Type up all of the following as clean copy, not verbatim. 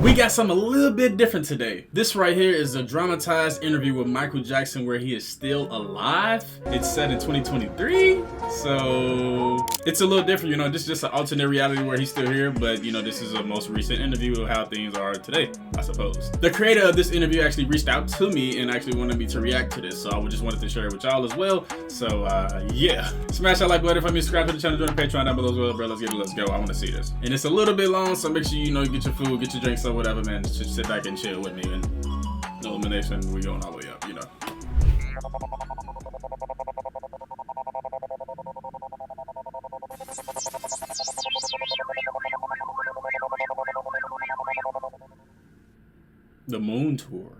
We got something a little bit different today. This right here is a dramatized interview with Michael Jackson where he is still alive. It's set in 2023, so it's a little different, you know. This is just an alternate reality where he's still here, but you know, this is a most recent interview of how things are today, I suppose. The creator of this interview actually reached out to me and actually wanted me to react to this, so I just wanted to share it with y'all as well. So yeah, smash that like button if I'm subscribe to the channel, join the Patreon down below as well, bro. Let's go. I want to see this, and it's a little bit long, so make sure you know, get your food, get your drinks, or whatever, man. Just sit back and chill with me, and elimination, we going all the way up, you know. The Moon Tour.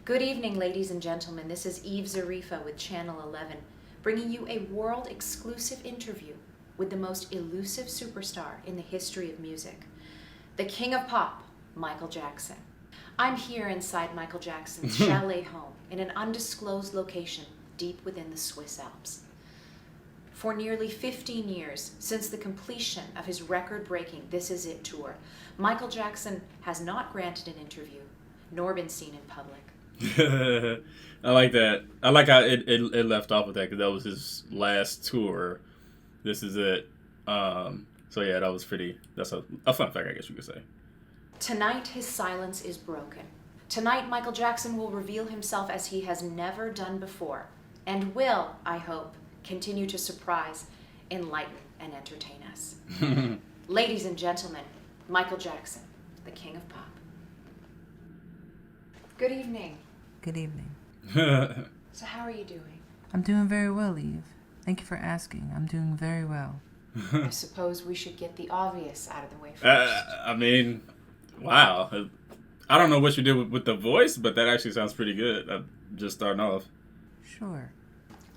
Good evening, ladies and gentlemen. This is Eve Zarifa with Channel 11, bringing you a world-exclusive interview with the most elusive superstar in the history of music, the King of Pop, Michael Jackson. I'm here inside Michael Jackson's chalet home in an undisclosed location deep within the Swiss Alps. For nearly 15 years, since the completion of his record-breaking This Is It tour, Michael Jackson has not granted an interview, nor been seen in public. I like that. I like how it left off with that, because that was his last tour. This is it. So yeah, that was that's a fun fact, I guess you could say. Tonight, his silence is broken. Tonight, Michael Jackson will reveal himself as he has never done before, and will, I hope, continue to surprise, enlighten, and entertain us. Ladies and gentlemen, Michael Jackson, the King of Pop. Good evening. Good evening. So how are you doing? I'm doing very well, Eve. Thank you for asking. I'm doing very well. I suppose we should get the obvious out of the way first. I mean, wow. I don't know what you did with the voice, but that actually sounds pretty good. Just starting off. Sure.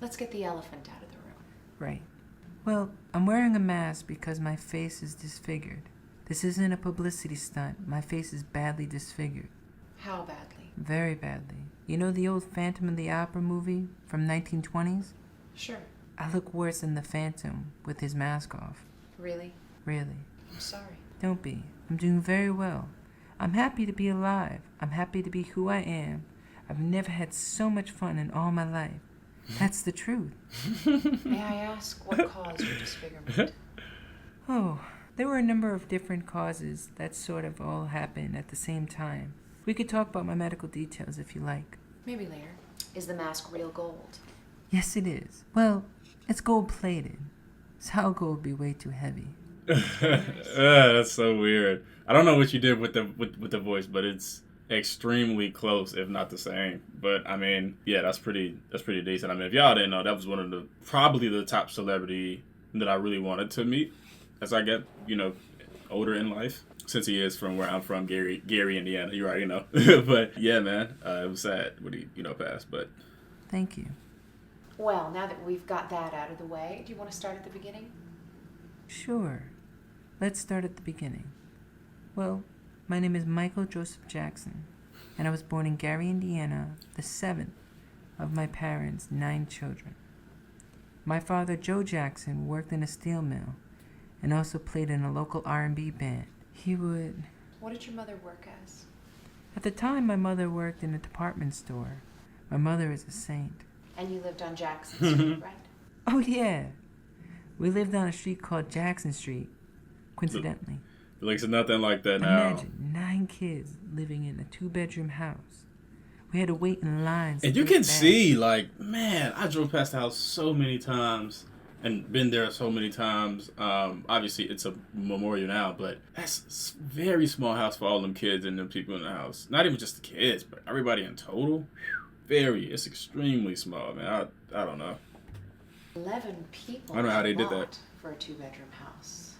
Let's get the elephant out of the room. Right. Well, I'm wearing a mask because my face is disfigured. This isn't a publicity stunt. My face is badly disfigured. How badly? Very badly. You know the old Phantom of the Opera movie from 1920s? Sure. I look worse than the Phantom with his mask off. Really? Really. I'm sorry. Don't be. I'm doing very well. I'm happy to be alive. I'm happy to be who I am. I've never had so much fun in all my life. That's the truth. May I ask what caused your disfigurement? Oh, there were a number of different causes that sort of all happened at the same time. We could talk about my medical details if you like. Maybe later. Is the mask real gold? Yes, it is. Well, it's gold-plated. Solid gold would be way too heavy. That's so weird. I don't know what you did with the voice, but it's extremely close, if not the same. But I mean, yeah, that's pretty decent. I mean, if y'all didn't know, that was one of probably the top celebrity that I really wanted to meet as I get, you know, older in life. Since he is from where I'm from, Gary, Indiana, you already know. But yeah, man, it was sad when he, passed. But thank you. Well, now that we've got that out of the way, do you want to start at the beginning? Sure. Let's start at the beginning. Well, my name is Michael Joseph Jackson, and I was born in Gary, Indiana, the 7th of my parents' 9 children. My father, Joe Jackson, worked in a steel mill and also played in a local R&B band. He would... What did your mother work as? At the time, my mother worked in a department store. My mother is a saint. And you lived on Jackson Street, right? Oh, yeah. We lived on a street called Jackson Street, coincidentally. Like, it's nothing like that now. Imagine 9 kids living in a 2-bedroom house. We had to wait in lines. And you can see, like, man, I drove past the house so many times and been there so many times. Obviously, it's a memorial now, but that's a very small house for all them kids and them people in the house. Not even just the kids, but everybody in total. It's extremely small, man. I don't know. 11 people. I don't know how they did that. For a 2-bedroom house.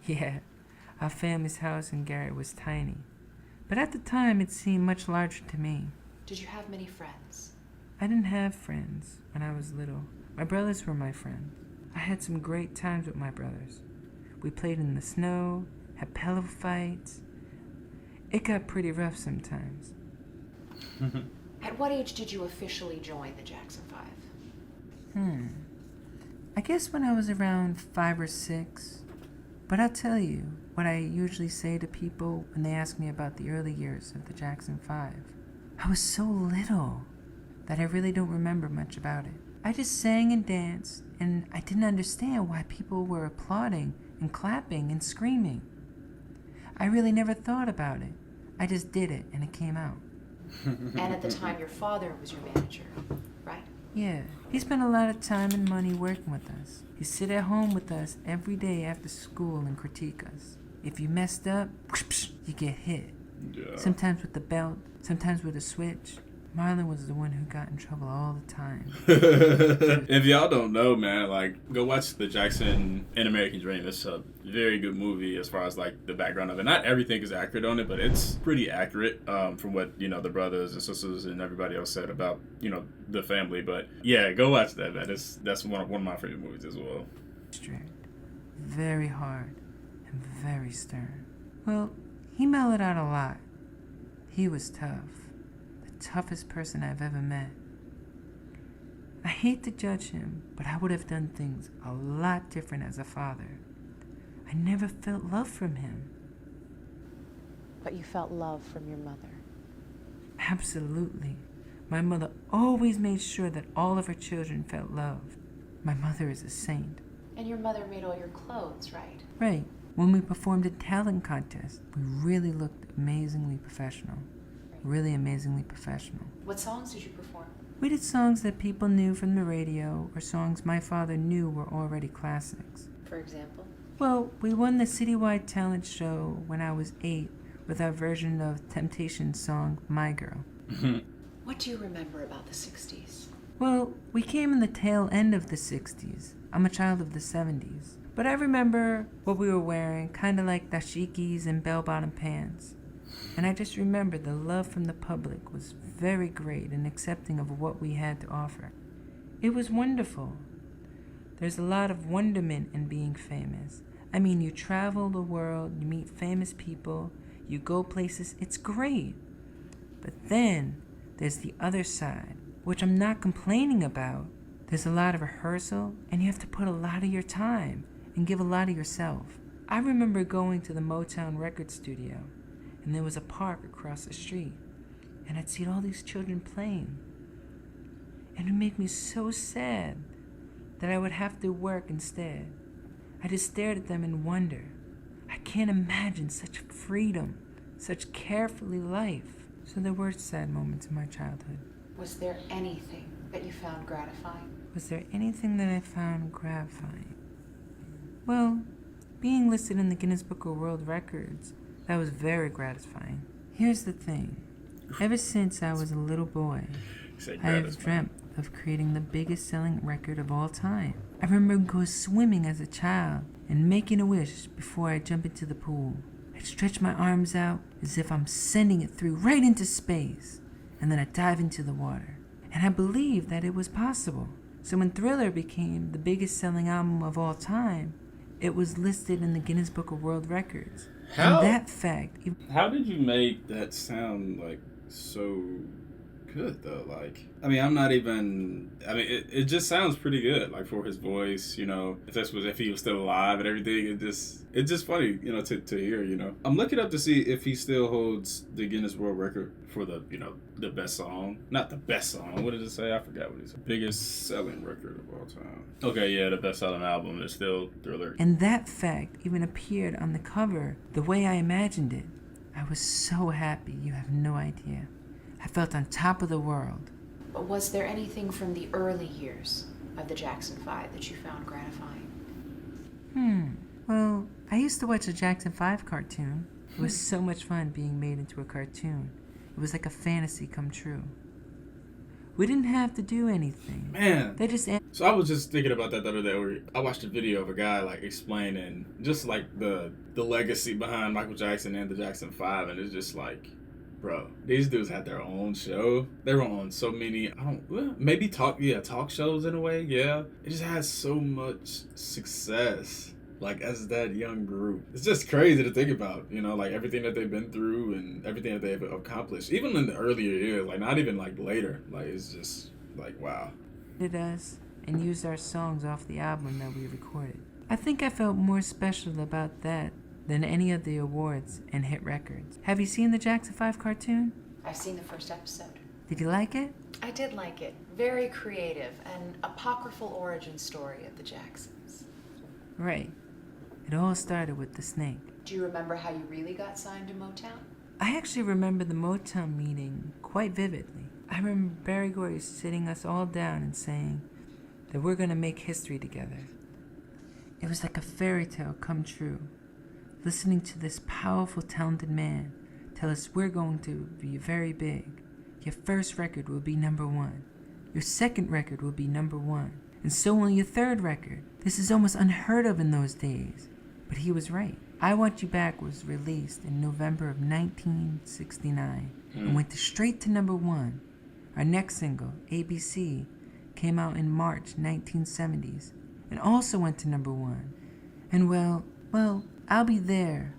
Yeah, our family's house in Gary was tiny. But at the time, it seemed much larger to me. Did you have many friends? I didn't have friends when I was little. My brothers were my friends. I had some great times with my brothers. We played in the snow, had pillow fights. It got pretty rough sometimes. At what age did you officially join the Jackson 5? I guess when I was around 5 or 6. But I'll tell you what I usually say to people when they ask me about the early years of the Jackson 5. I was so little that I really don't remember much about it. I just sang and danced, and I didn't understand why people were applauding and clapping and screaming. I really never thought about it. I just did it, and it came out. And at the time, your father was your manager, right? Yeah, he spent a lot of time and money working with us. He'd sit at home with us every day after school and critique us. If you messed up, you get hit. Yeah. Sometimes with the belt, sometimes with a switch. Marlon was the one who got in trouble all the time. If y'all don't know, man, like, go watch The Jackson and American Dream. It's a very good movie as far as, like, the background of it. Not everything is accurate on it, but it's pretty accurate from what, you know, the brothers and sisters and everybody else said about, you know, the family. But, yeah, go watch that, man. That's one of my favorite movies as well. Strict, very hard, and very stern. Well, he mellowed out a lot. He was tough. Toughest person I've ever met. I hate to judge him, but I would have done things a lot different as a father. I never felt love from him. But you felt love from your mother. Absolutely. My mother always made sure that all of her children felt loved. My mother is a saint. And your mother made all your clothes, right? Right. When we performed a talent contest, we really looked amazingly professional. Really amazingly professional. What songs did you perform? We did songs that people knew from the radio or songs my father knew were already classics. For example? Well, we won the citywide talent show when I was 8 with our version of Temptation's song, My Girl. What do you remember about the 60s? Well, we came in the tail end of the 60s. I'm a child of the 70s. But I remember what we were wearing, kind of like dashikis and bell-bottom pants. And I just remember the love from the public was very great and accepting of what we had to offer. It was wonderful. There's a lot of wonderment in being famous. I mean, you travel the world, you meet famous people, you go places, it's great. But then there's the other side, which I'm not complaining about. There's a lot of rehearsal, and you have to put a lot of your time and give a lot of yourself. I remember going to the Motown record studio, and there was a park across the street, and I'd see all these children playing. And it would make me so sad that I would have to work instead. I just stared at them in wonder. I can't imagine such freedom, such carefree life. So there were sad moments in my childhood. Was there anything that you found gratifying? Was there anything that I found gratifying? Well, being listed in the Guinness Book of World Records, that was very gratifying. Here's the thing. Ever since I was a little boy, I have dreamt of creating the biggest selling record of all time. I remember going swimming as a child and making a wish before I jump into the pool. I'd stretch my arms out as if I'm sending it through right into space, and then I'd dive into the water. And I believed that it was possible. So when Thriller became the biggest selling album of all time, it was listed in the Guinness Book of World Records. How? And that fact... How did you make that sound, like, so good, though? Like, I mean, I'm not even... I mean, it just sounds pretty good, like, for his voice, you know. If he was still alive and everything, it's just funny, you know, to hear, you know. I'm looking up to see if he still holds the Guinness World Record for the, you know, the best song. Not the best song. What did it say? I forgot what it said. Biggest selling record of all time. Okay, yeah, the best selling album is still Thriller. And that fact even appeared on the cover the way I imagined it. I was so happy, you have no idea. I felt on top of the world. But was there anything from the early years of the Jackson 5 that you found gratifying? Well, I used to watch a Jackson 5 cartoon. It was so much fun being made into a cartoon. It was like a fantasy come true. We didn't have to do anything. Man. They just... So I was just thinking about that the other day where I watched a video of a guy like explaining just like the legacy behind Michael Jackson and the Jackson 5, and it's just like, bro, these dudes had their own show. They were on so many, talk shows in a way, yeah. It just had so much success. like as that young group. It's just crazy to think about, you know, like everything that they've been through and everything that they've accomplished, even in the earlier years, like not even like later. Like it's just like wow. Did us and used our songs off the album that we recorded. I think I felt more special about that than any of the awards and hit records. Have you seen the Jackson 5 cartoon? I've seen the first episode. Did you like it? I did like it. Very creative, an apocryphal origin story of the Jacksons. Right. It all started with the snake. Do you remember how you really got signed to Motown? I actually remember the Motown meeting quite vividly. I remember Berry Gordy sitting us all down and saying that we're going to make history together. It was like a fairy tale come true. Listening to this powerful, talented man tell us we're going to be very big. Your first record will be number 1. Your second record will be number 1. And so will your third record. This is almost unheard of in those days. But he was right. I Want You Back was released in November of 1969 and went straight to number 1. Our next single, ABC, came out in March 1970s and also went to number 1. And well, I'll Be There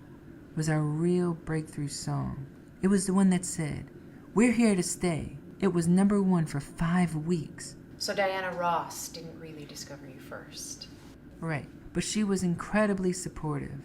was our real breakthrough song. It was the one that said, "We're here to stay." It was number 1 for 5 weeks. So Diana Ross didn't really discover you first. Right, but she was incredibly supportive.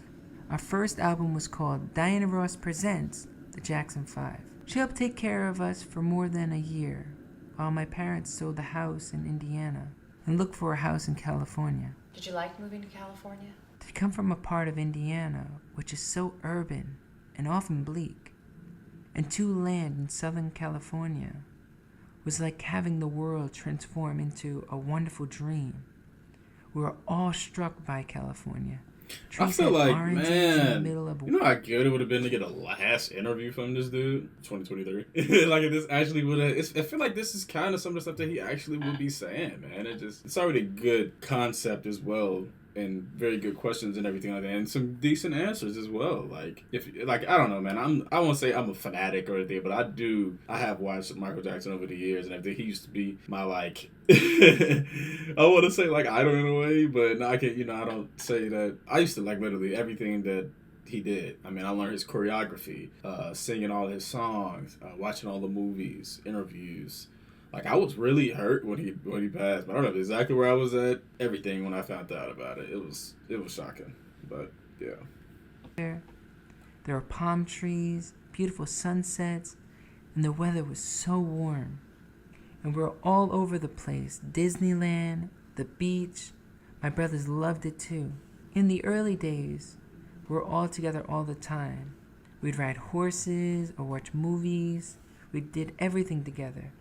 Our first album was called Diana Ross Presents The Jackson 5. She helped take care of us for more than a year, while my parents sold a house in Indiana and looked for a house in California. Did you like moving to California? To come from a part of Indiana which is so urban and often bleak, and to land in Southern California was like having the world transform into a wonderful dream. We were all struck by California. I feel like, oranges in the man, middle of you know how good it would have been to get a last interview from this dude? 2023. Like, if this actually would have... I feel like this is kind of some of the stuff that he actually would be saying, man. It's already a good concept as well, and very good questions and everything like that, and some decent answers as well. Like, I don't know, man. I won't say I'm a fanatic or anything, but I have watched Michael Jackson over the years and everything. He used to be my, like, I want to say, like, idol in a way, but no, I can't, I don't say that. I used to like literally everything that he did. I mean, I learned his choreography, singing all his songs, watching all the movies, interviews. Like, I was really hurt when he passed, but I don't know exactly where I was at. Everything when I found out about it, it was shocking. But yeah, there were palm trees, beautiful sunsets, and the weather was so warm. And we were all over the place. Disneyland, the beach. My brothers loved it too. In the early days, we were all together all the time. We'd ride horses or watch movies. We did everything together.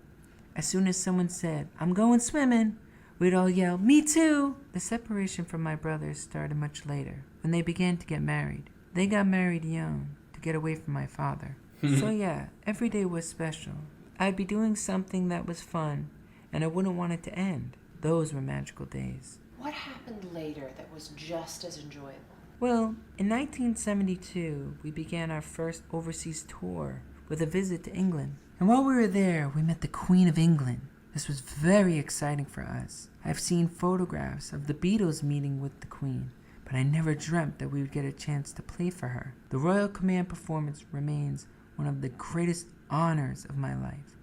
As soon as someone said, "I'm going swimming," we'd all yell, "Me too!" The separation from my brothers started much later, when they began to get married. They got married young to get away from my father. So yeah, every day was special. I'd be doing something that was fun, and I wouldn't want it to end. Those were magical days. What happened later that was just as enjoyable? Well, in 1972, we began our first overseas tour with a visit to England. And while we were there, we met the Queen of England. This was very exciting for us. I've seen photographs of the Beatles meeting with the Queen, but I never dreamt that we would get a chance to play for her. The Royal Command performance remains one of the greatest honors of my life.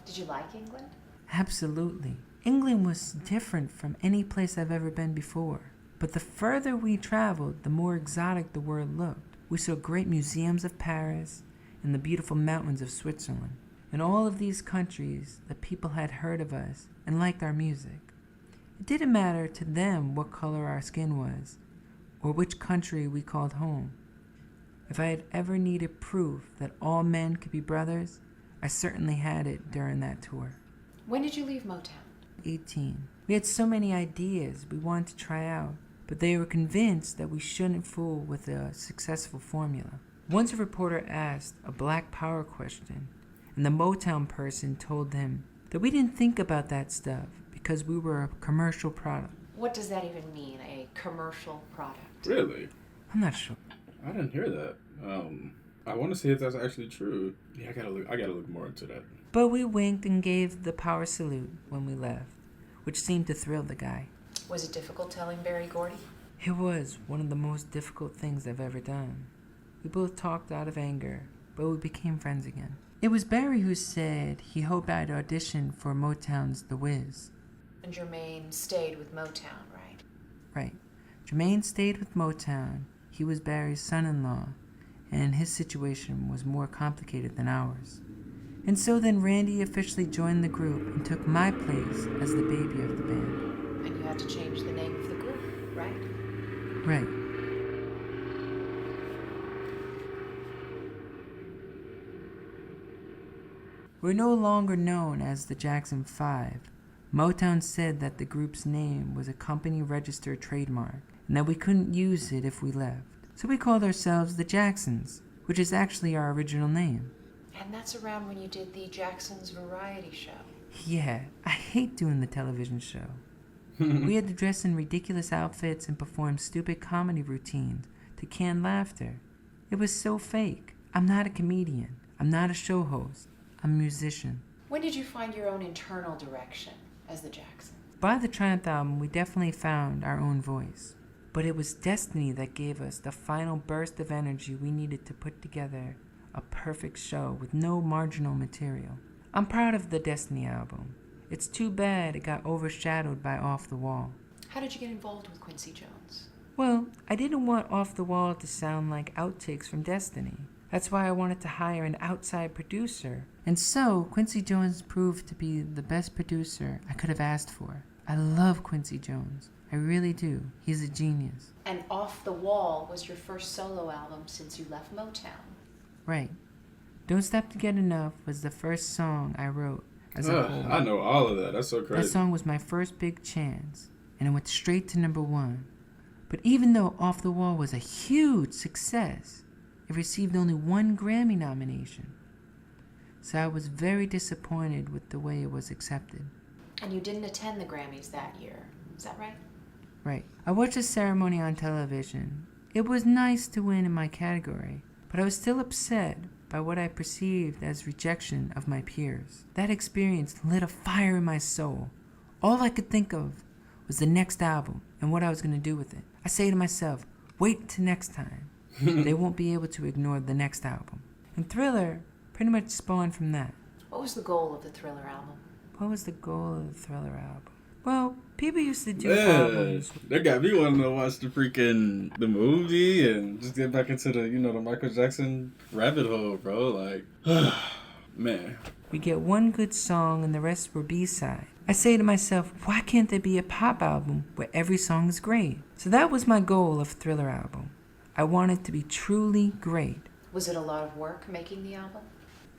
Did you like England? Absolutely. England was different from any place I've ever been before. But the further we traveled, the more exotic the world looked. We saw great museums of Paris and the beautiful mountains of Switzerland. In all of these countries, the people had heard of us and liked our music. It didn't matter to them what color our skin was or which country we called home. If I had ever needed proof that all men could be brothers, I certainly had it during that tour. When did you leave Motown? 18. We had so many ideas we wanted to try out, but they were convinced that we shouldn't fool with a successful formula. Once a reporter asked a Black Power question, and the Motown person told him that we didn't think about that stuff because we were a commercial product. What does that even mean, a commercial product? really. I'm not sure. I didn't hear that. I want to see if that's actually true. Yeah, I gotta look more into that. But we winked and gave the power salute when we left, which seemed to thrill the guy. Was it difficult telling Berry Gordy? It was one of the most difficult things I've ever done. We both talked out of anger, but we became friends again. It was Barry who said he hoped I'd audition for Motown's The Wiz. And Jermaine stayed with Motown, right? Right. Jermaine stayed with Motown. He was Barry's son-in-law, and his situation was more complicated than ours. And so then Randy officially joined the group and took my place as the baby of the band. And you had to change the name of the group, right? Right. We're no longer known as the Jackson 5. Motown said that the group's name was a company-registered trademark, and that we couldn't use it if we left. So we called ourselves the Jacksons, which is actually our original name. And that's around when you did the Jacksons Variety Show. Yeah, I hate doing the television show. We had to dress in ridiculous outfits and perform stupid comedy routines to can laughter. It was so fake. I'm not a comedian. I'm not a show host. I'm a musician. When did you find your own internal direction as the Jacksons? By the Triumph album, we definitely found our own voice. But it was destiny that gave us the final burst of energy we needed to put together a perfect show with no marginal material. I'm proud of the Destiny album. It's too bad it got overshadowed by Off the Wall. How did you get involved with Quincy Jones? Well, I didn't want Off the Wall to sound like outtakes from Destiny. That's why I wanted to hire an outside producer. And so, Quincy Jones proved to be the best producer I could have asked for. I love Quincy Jones. I really do. He's a genius. And Off the Wall was your first solo album since you left Motown. Right. Don't Stop to Get Enough was the first song I wrote as a whole. I know all of that. That's so crazy. That song was my first big chance, and it went straight to #1. But even though Off the Wall was a huge success, it received only 1 Grammy nomination. So I was very disappointed with the way it was accepted. And you didn't attend the Grammys that year, is that right? Right. I watched the ceremony on television. It was nice to win in my category, but I was still upset by what I perceived as rejection of my peers. That experience lit a fire in my soul. All I could think of was the next album and what I was going to do with it. I say to myself, wait till next time. They won't be able to ignore the next album. And Thriller pretty much spawned from that. What was the goal of the Thriller album? What was the goal of the Thriller album? Well, people used to do albums. They got me wanting to watch the movie and just get back into the Michael Jackson rabbit hole, bro. Like, man. We get one good song and the rest were B-side. I say to myself, why can't there be a pop album where every song is great? So that was my goal of Thriller album. I wanted it to be truly great. Was it a lot of work making the album?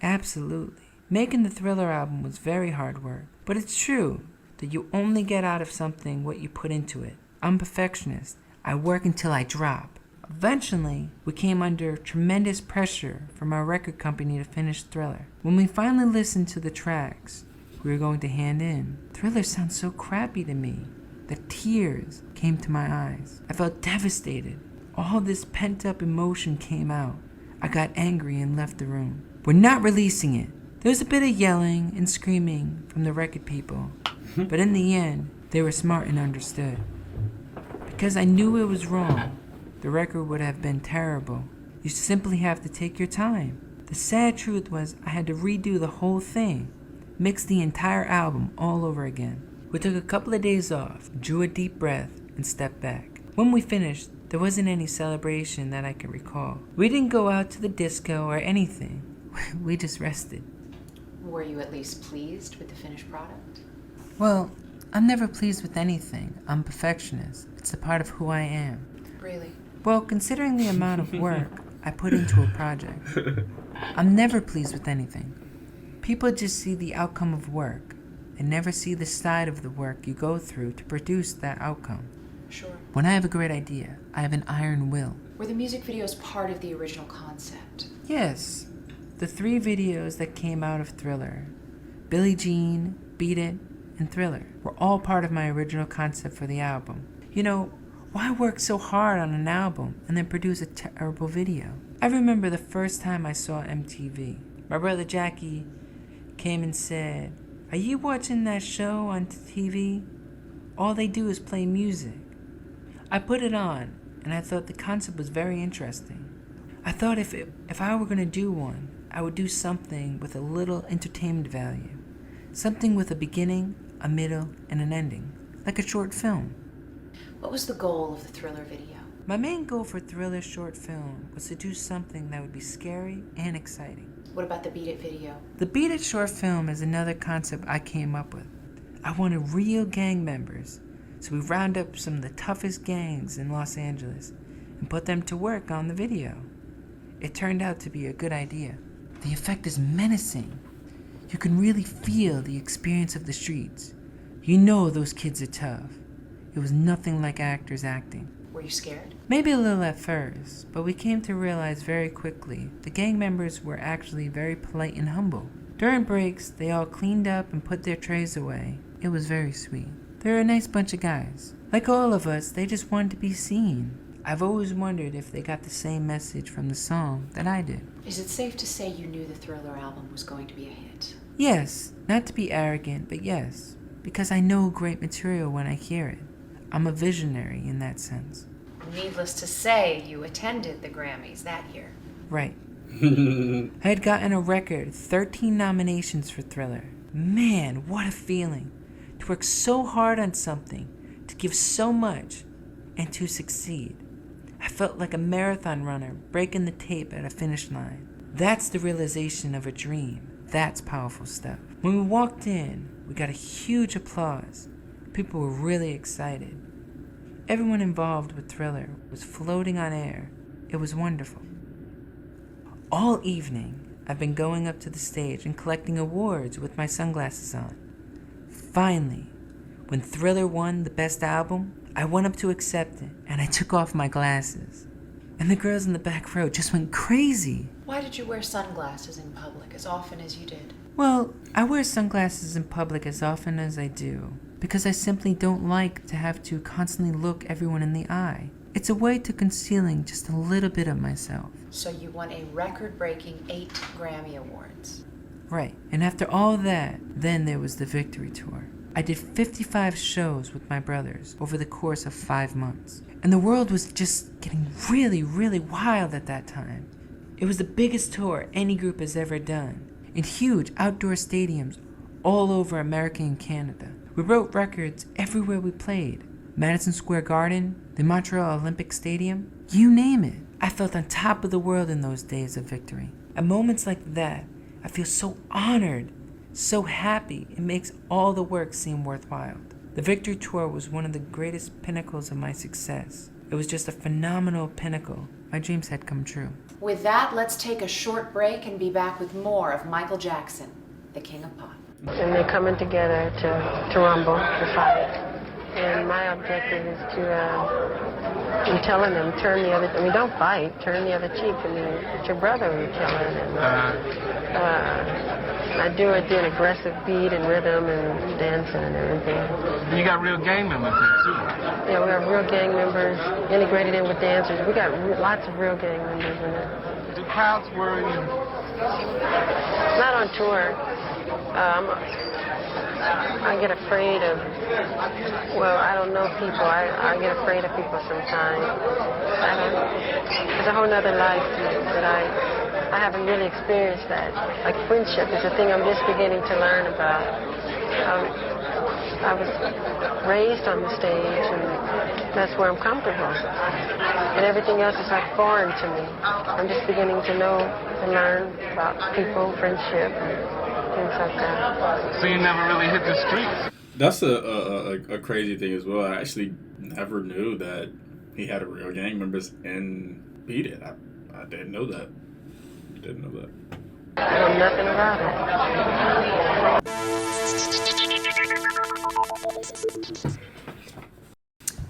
Absolutely. Making the Thriller album was very hard work. But it's true that you only get out of something what you put into it. I'm a perfectionist. I work until I drop. Eventually, we came under tremendous pressure from our record company to finish Thriller. When we finally listened to the tracks we were going to hand in, Thriller sounds so crappy to me that tears came to my eyes. I felt devastated. All this pent-up emotion came out. I got angry and left the room. We're not releasing it. There was a bit of yelling and screaming from the record people, but in the end, they were smart and understood. Because I knew it was wrong, the record would have been terrible. You simply have to take your time. The sad truth was I had to redo the whole thing, mix the entire album all over again. We took a couple of days off, drew a deep breath, and stepped back. When we finished, there wasn't any celebration that I can recall. We didn't go out to the disco or anything. We just rested. Were you at least pleased with the finished product? Well, I'm never pleased with anything. I'm a perfectionist. It's a part of who I am. Really? Well, considering the amount of work I put into a project, I'm never pleased with anything. People just see the outcome of work and never see the side of the work you go through to produce that outcome. Sure. When I have a great idea, I have an iron will. Were the music videos part of the original concept? Yes. The 3 videos that came out of Thriller, Billie Jean, Beat It, and Thriller, were all part of my original concept for the album. Why work so hard on an album and then produce a terrible video? I remember the first time I saw MTV. My brother Jackie came and said, "Are you watching that show on TV? All they do is play music." I put it on, and I thought the concept was very interesting. I thought if I were going to do one, I would do something with a little entertainment value. Something with a beginning, a middle, and an ending, like a short film. What was the goal of the Thriller video? My main goal for Thriller short film was to do something that would be scary and exciting. What about the Beat It video? The Beat It short film is another concept I came up with. I wanted real gang members, so we round up some of the toughest gangs in Los Angeles and put them to work on the video. It turned out to be a good idea. The effect is menacing. You can really feel the experience of the streets. You know those kids are tough. It was nothing like actors acting. Were you scared? Maybe a little at first, but we came to realize very quickly the gang members were actually very polite and humble. During breaks, they all cleaned up and put their trays away. It was very sweet. They're a nice bunch of guys. Like all of us, they just wanted to be seen. I've always wondered if they got the same message from the song that I did. Is it safe to say you knew the Thriller album was going to be a hit? Yes, not to be arrogant, but yes, because I know great material when I hear it. I'm a visionary in that sense. Needless to say, you attended the Grammys that year. Right. I had gotten a record 13 nominations for Thriller. Man, what a feeling. To work so hard on something, to give so much, and to succeed. I felt like a marathon runner breaking the tape at a finish line. That's the realization of a dream. That's powerful stuff. When we walked in, we got a huge applause. People were really excited. Everyone involved with Thriller was floating on air. It was wonderful. All evening, I've been going up to the stage and collecting awards with my sunglasses on. Finally, when Thriller won the best album, I went up to accept it, and I took off my glasses. And the girls in the back row just went crazy. Why did you wear sunglasses in public as often as you did? Well, I wear sunglasses in public as often as I do, because I simply don't like to have to constantly look everyone in the eye. It's a way to concealing just a little bit of myself. So you won a record-breaking 8 Grammy Awards. Right, and after all that, then there was the Victory Tour. I did 55 shows with my brothers over the course of 5 months. And the world was just getting really, really wild at that time. It was the biggest tour any group has ever done, in huge outdoor stadiums all over America and Canada. We broke records everywhere we played. Madison Square Garden, the Montreal Olympic Stadium, you name it. I felt on top of the world in those days of victory. At moments like that, I feel so honored, so happy. It makes all the work seem worthwhile. The Victory Tour was one of the greatest pinnacles of my success. It was just a phenomenal pinnacle. My dreams had come true. With that, let's take a short break and be back with more of Michael Jackson, the King of Pop. And they're coming together to rumble, to fight. And my objective is to, I'm telling them, don't fight, turn the other cheek. I mean, it's your brother we're killing. And I do it in aggressive beat and rhythm and dancing and everything. You got real gang members here, too. Yeah, we have real gang members integrated in with dancers. We got lots of real gang members in there. Do crowds worry you? Not on tour. I get afraid of, I don't know people. I get afraid of people sometimes. It's a whole other life that I haven't really experienced that. Like friendship is a thing I'm just beginning to learn about. I was raised on the stage, and that's where I'm comfortable. And everything else is like foreign to me. I'm just beginning to know and learn about people, friendship, and things like that. So you never really hit the streets? That's a crazy thing as well. I actually never knew that he had a real gang members in Beat It. I didn't know that. I know nothing about it.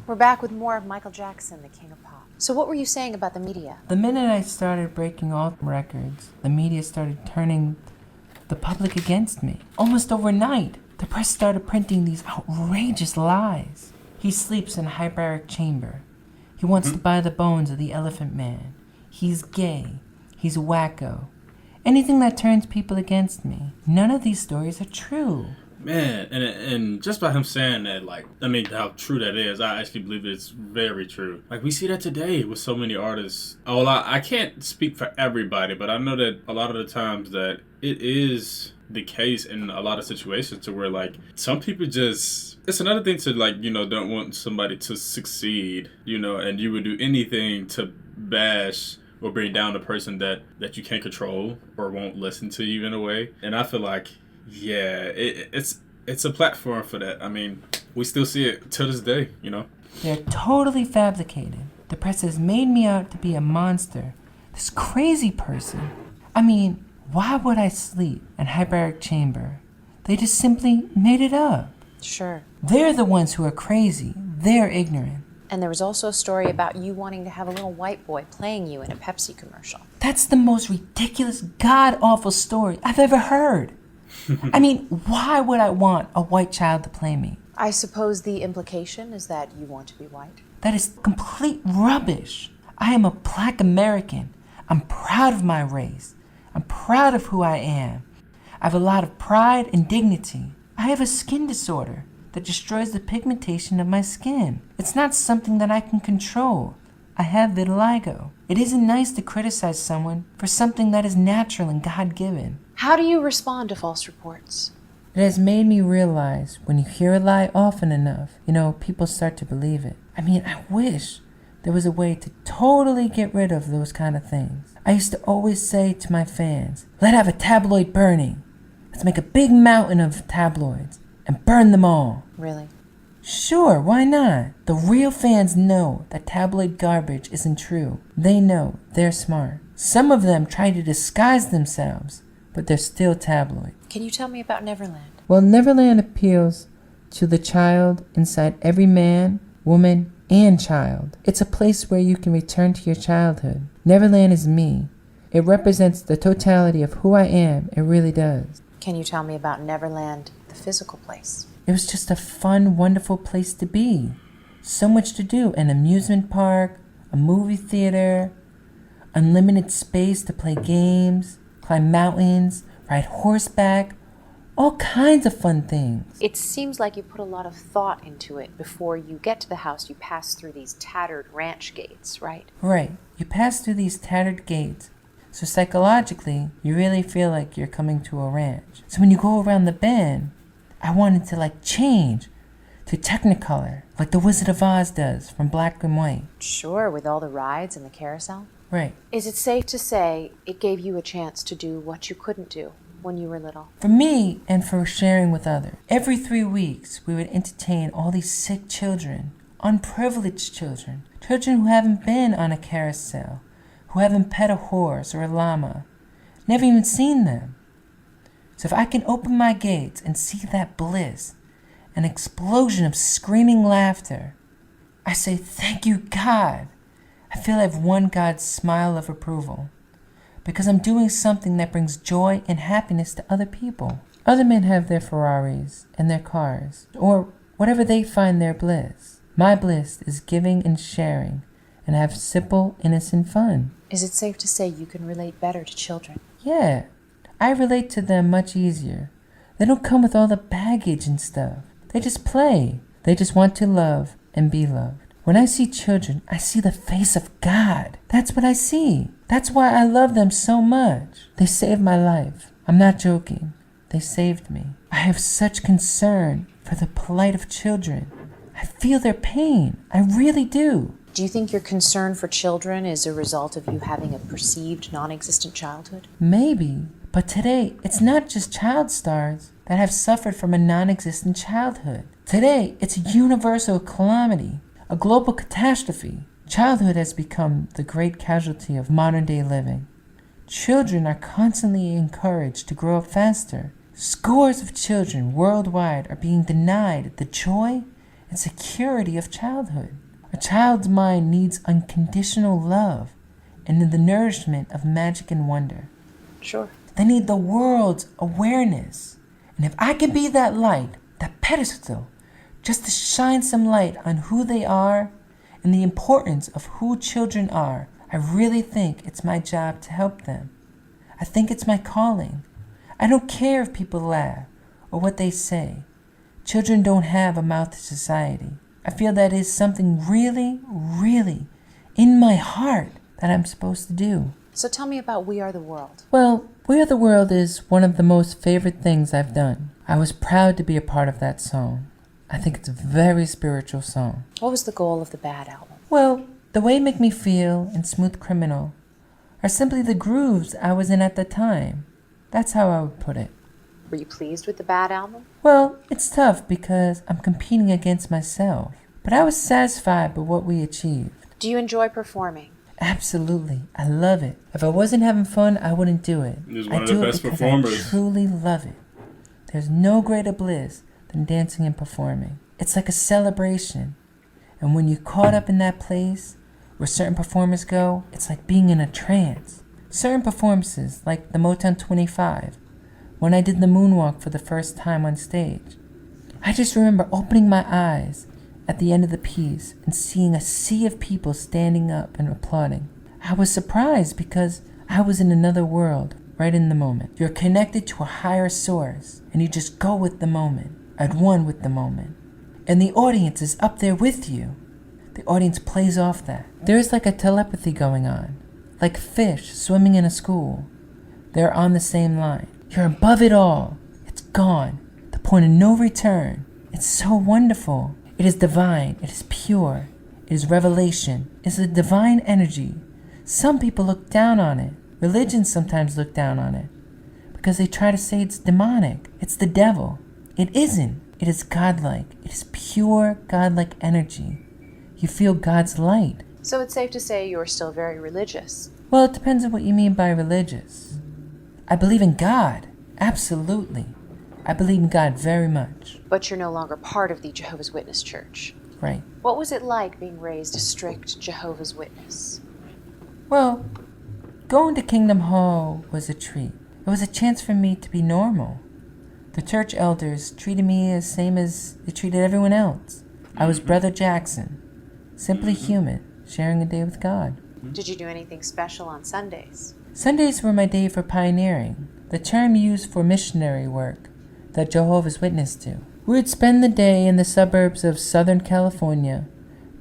We're back with more of Michael Jackson, the King of Pop. So what were you saying about the media? The minute I started breaking all records, the media started turning the public against me. Almost overnight, the press started printing these outrageous lies. He sleeps in a hyperbaric chamber. He wants to buy the bones of the Elephant Man. He's gay. He's wacko. Anything that turns people against me. None of these stories are true. Man, and just by him saying that, like, I mean, how true that is, I actually believe it's very true. Like, we see that today with so many artists. Oh, well, I can't speak for everybody, but I know that a lot of the times that it is the case in a lot of situations to where, like, some people just, it's another thing to, like, you know, don't want somebody to succeed, you know, and you would do anything to bash or bring down the person that you can't control or won't listen to you in a way. And I feel like, yeah, it's a platform for that. I mean, we still see it to this day, you know? They're totally fabricated. The press has made me out to be a monster. This crazy person. I mean, why would I sleep in hyperbaric chamber? They just simply made it up. Sure. They're the ones who are crazy. They're ignorant. And there was also a story about you wanting to have a little white boy playing you in a Pepsi commercial. That's the most ridiculous, god-awful story I've ever heard. I mean, why would I want a white child to play me? I suppose the implication is that you want to be white. That is complete rubbish. I am a Black American. I'm proud of my race. I'm proud of who I am. I have a lot of pride and dignity. I have a skin disorder that destroys the pigmentation of my skin. It's not something that I can control. I have vitiligo. It isn't nice to criticize someone for something that is natural and God-given. How do you respond to false reports? It has made me realize when you hear a lie often enough, people start to believe it. I mean, I wish there was a way to totally get rid of those kind of things. I used to always say to my fans, let's have a tabloid burning. Let's make a big mountain of tabloids and burn them all. Really? Sure, why not? The real fans know that tabloid garbage isn't true. They know, they're smart. Some of them try to disguise themselves, but they're still tabloid. Can you tell me about Neverland? Well, Neverland appeals to the child inside every man, woman, and child. It's a place where you can return to your childhood. Neverland is me. It represents the totality of who I am. It really does. Can you tell me about Neverland, the physical place? It was just a fun, wonderful place to be. So much to do. An amusement park, a movie theater, unlimited space to play games, climb mountains, ride horseback, all kinds of fun things. It seems like you put a lot of thought into it. Before you get to the house, you pass through these tattered ranch gates, right? Right. You pass through these tattered gates. So psychologically, you really feel like you're coming to a ranch. So when you go around the bend, I wanted to change to Technicolor, like the Wizard of Oz does from black and white. Sure, with all the rides and the carousel. Right. Is it safe to say it gave you a chance to do what you couldn't do when you were little? For me and for sharing with others. Every 3 weeks, we would entertain all these sick children, unprivileged children, children who haven't been on a carousel, who haven't pet a horse or a llama, never even seen them. So if I can open my gates and see that bliss, an explosion of screaming laughter, I say, thank you, God. I feel I've won God's smile of approval because I'm doing something that brings joy and happiness to other people. Other men have their Ferraris and their cars, or whatever they find their bliss. My bliss is giving and sharing, and have simple, innocent fun. Is it safe to say you can relate better to children? Yeah, I relate to them much easier. They don't come with all the baggage and stuff. They just play. They just want to love and be loved. When I see children, I see the face of God. That's what I see. That's why I love them so much. They saved my life. I'm not joking. They saved me. I have such concern for the plight of children. I feel their pain. I really do. Do you think your concern for children is a result of you having a perceived non-existent childhood? Maybe. But today, it's not just child stars that have suffered from a non-existent childhood. Today, it's a universal calamity, a global catastrophe. Childhood has become the great casualty of modern-day living. Children are constantly encouraged to grow up faster. Scores of children worldwide are being denied the joy and security of childhood. A child's mind needs unconditional love and the nourishment of magic and wonder. Sure. They need the world's awareness. And if I can be that light, that pedestal, just to shine some light on who they are and the importance of who children are, I really think it's my job to help them. I think it's my calling. I don't care if people laugh or what they say. Children don't have a mouth to society. I feel that is something really, really in my heart that I'm supposed to do. So tell me about We Are the World. Well, We Are the World is one of the most favorite things I've done. I was proud to be a part of that song. I think it's a very spiritual song. What was the goal of the Bad album? Well, The Way Make Me Feel and Smooth Criminal are simply the grooves I was in at the time. That's how I would put it. Were you pleased with the Bad album? Well, it's tough because I'm competing against myself. But I was satisfied with what we achieved. Do you enjoy performing? Absolutely. I love it. If I wasn't having fun, I wouldn't do it. He's one I of do the it best because performers. I truly love it. There's no greater bliss than dancing and performing. It's like a celebration. And when you're caught up in that place where certain performers go, it's like being in a trance. Certain performances, like the Motown 25, when I did the moonwalk for the first time on stage, I just remember opening my eyes at the end of the piece and seeing a sea of people standing up and applauding. I was surprised because I was in another world right in the moment. You're connected to a higher source and you just go with the moment, at one with the moment. And the audience is up there with you. The audience plays off that. There's like a telepathy going on, like fish swimming in a school. They're on the same line. You're above it all. It's gone. The point of no return. It's so wonderful. It is divine. It is pure. It is revelation. It is a divine energy. Some people look down on it. Religions sometimes look down on it because they try to say it's demonic. It's the devil. It isn't. It is godlike. It is pure godlike energy. You feel God's light. So it's safe to say you're still very religious. Well, it depends on what you mean by religious. I believe in God. Absolutely. I believe in God very much. But you're no longer part of the Jehovah's Witness Church. Right. What was it like being raised a strict Jehovah's Witness? Well, going to Kingdom Hall was a treat. It was a chance for me to be normal. The church elders treated me as same as they treated everyone else. I was Brother Jackson, simply human, sharing a day with God. Did you do anything special on Sundays? Sundays were my day for pioneering, the term used for missionary work that Jehovah's Witness do. We would spend the day in the suburbs of Southern California,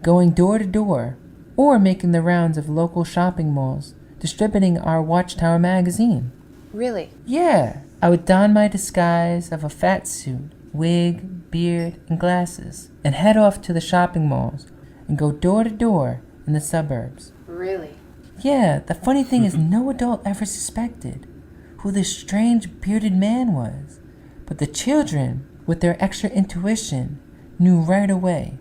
going door to door, or making the rounds of local shopping malls, distributing our Watchtower magazine. Really? Yeah, I would don my disguise of a fat suit, wig, beard, and glasses, and head off to the shopping malls and go door to door in the suburbs. Really? Yeah, the funny thing is no adult ever suspected who this strange bearded man was. But the children, with their extra intuition, knew right away.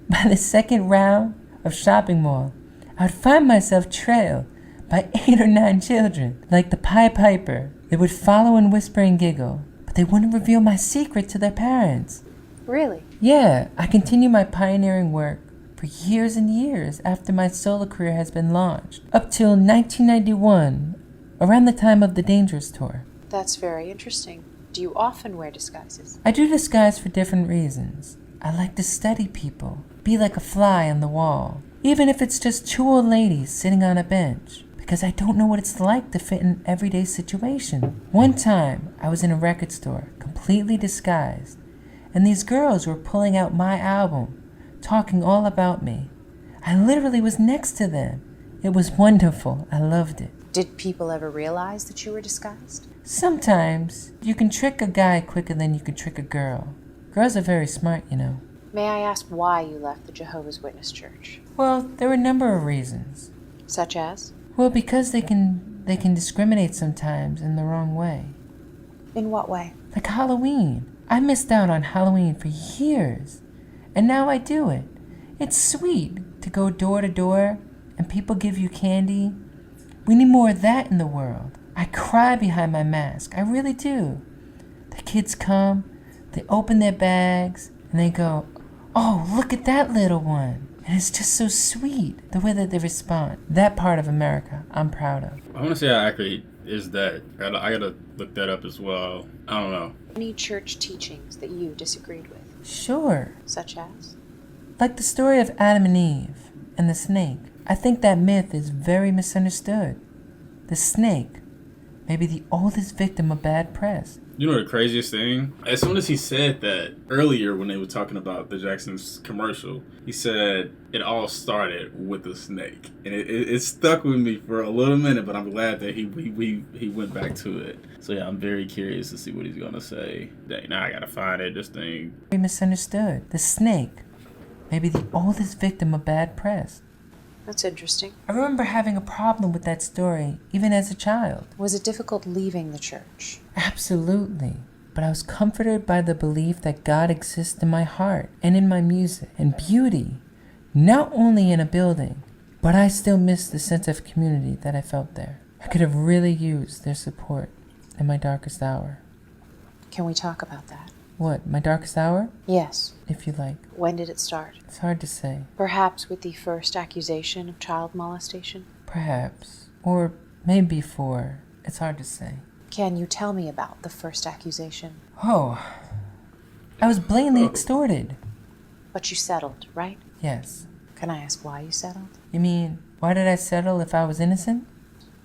By the second round of shopping mall, I would find myself trailed by 8 or 9 children. Like the Pied Piper, they would follow and whisper and giggle, but they wouldn't reveal my secret to their parents. Really? Yeah, I continue my pioneering work for years and years after my solo career has been launched, up till 1991, around the time of the Dangerous Tour. That's very interesting. Do you often wear disguises? I do disguise for different reasons. I like to study people, be like a fly on the wall, even if it's just 2 old ladies sitting on a bench, because I don't know what it's like to fit in an everyday situation. One time, I was in a record store, completely disguised, and these girls were pulling out my album, talking all about me. I literally was next to them. It was wonderful. I loved it. Did people ever realize that you were disguised? Sometimes you can trick a guy quicker than you can trick a girl. Girls are very smart, you know. May I ask why you left the Jehovah's Witness Church? Well, there were a number of reasons. Such as? Well, because they can discriminate sometimes in the wrong way. In what way? Like Halloween. I missed out on Halloween for years, and now I do it. It's sweet to go door to door and people give you candy. We need more of that in the world. I cry behind my mask. I really do. The kids come, they open their bags, and they go, "Oh, look at that little one." And it's just so sweet, the way that they respond. That part of America, I'm proud of. I want to see how accurate is that. I gotta look that up as well. I don't know. Any church teachings that you disagreed with? Sure. Such as? Like the story of Adam and Eve and the snake. I think that myth is very misunderstood. The snake, Maybe the oldest victim of bad press. You know the craziest thing? As soon as he said that earlier when they were talking about the Jackson's commercial, he said it all started with a snake. And it stuck with me for a little minute, but I'm glad that he went back to it. So yeah, I'm very curious to see what he's going to say. Dang, now I got to find it, this thing. Very misunderstood. The snake. Maybe the oldest victim of bad press. That's interesting. I remember having a problem with that story, even as a child. Was it difficult leaving the church? Absolutely. But I was comforted by the belief that God exists in my heart and in my music and beauty, not only in a building, but I still miss the sense of community that I felt there. I could have really used their support in my darkest hour. Can we talk about that? What, my darkest hour? Yes. If you like. When did it start? It's hard to say. Perhaps with the first accusation of child molestation? Perhaps. Or maybe before. It's hard to say. Can you tell me about the first accusation? Oh. I was blatantly extorted. But you settled, right? Yes. Can I ask why you settled? You mean, why did I settle if I was innocent?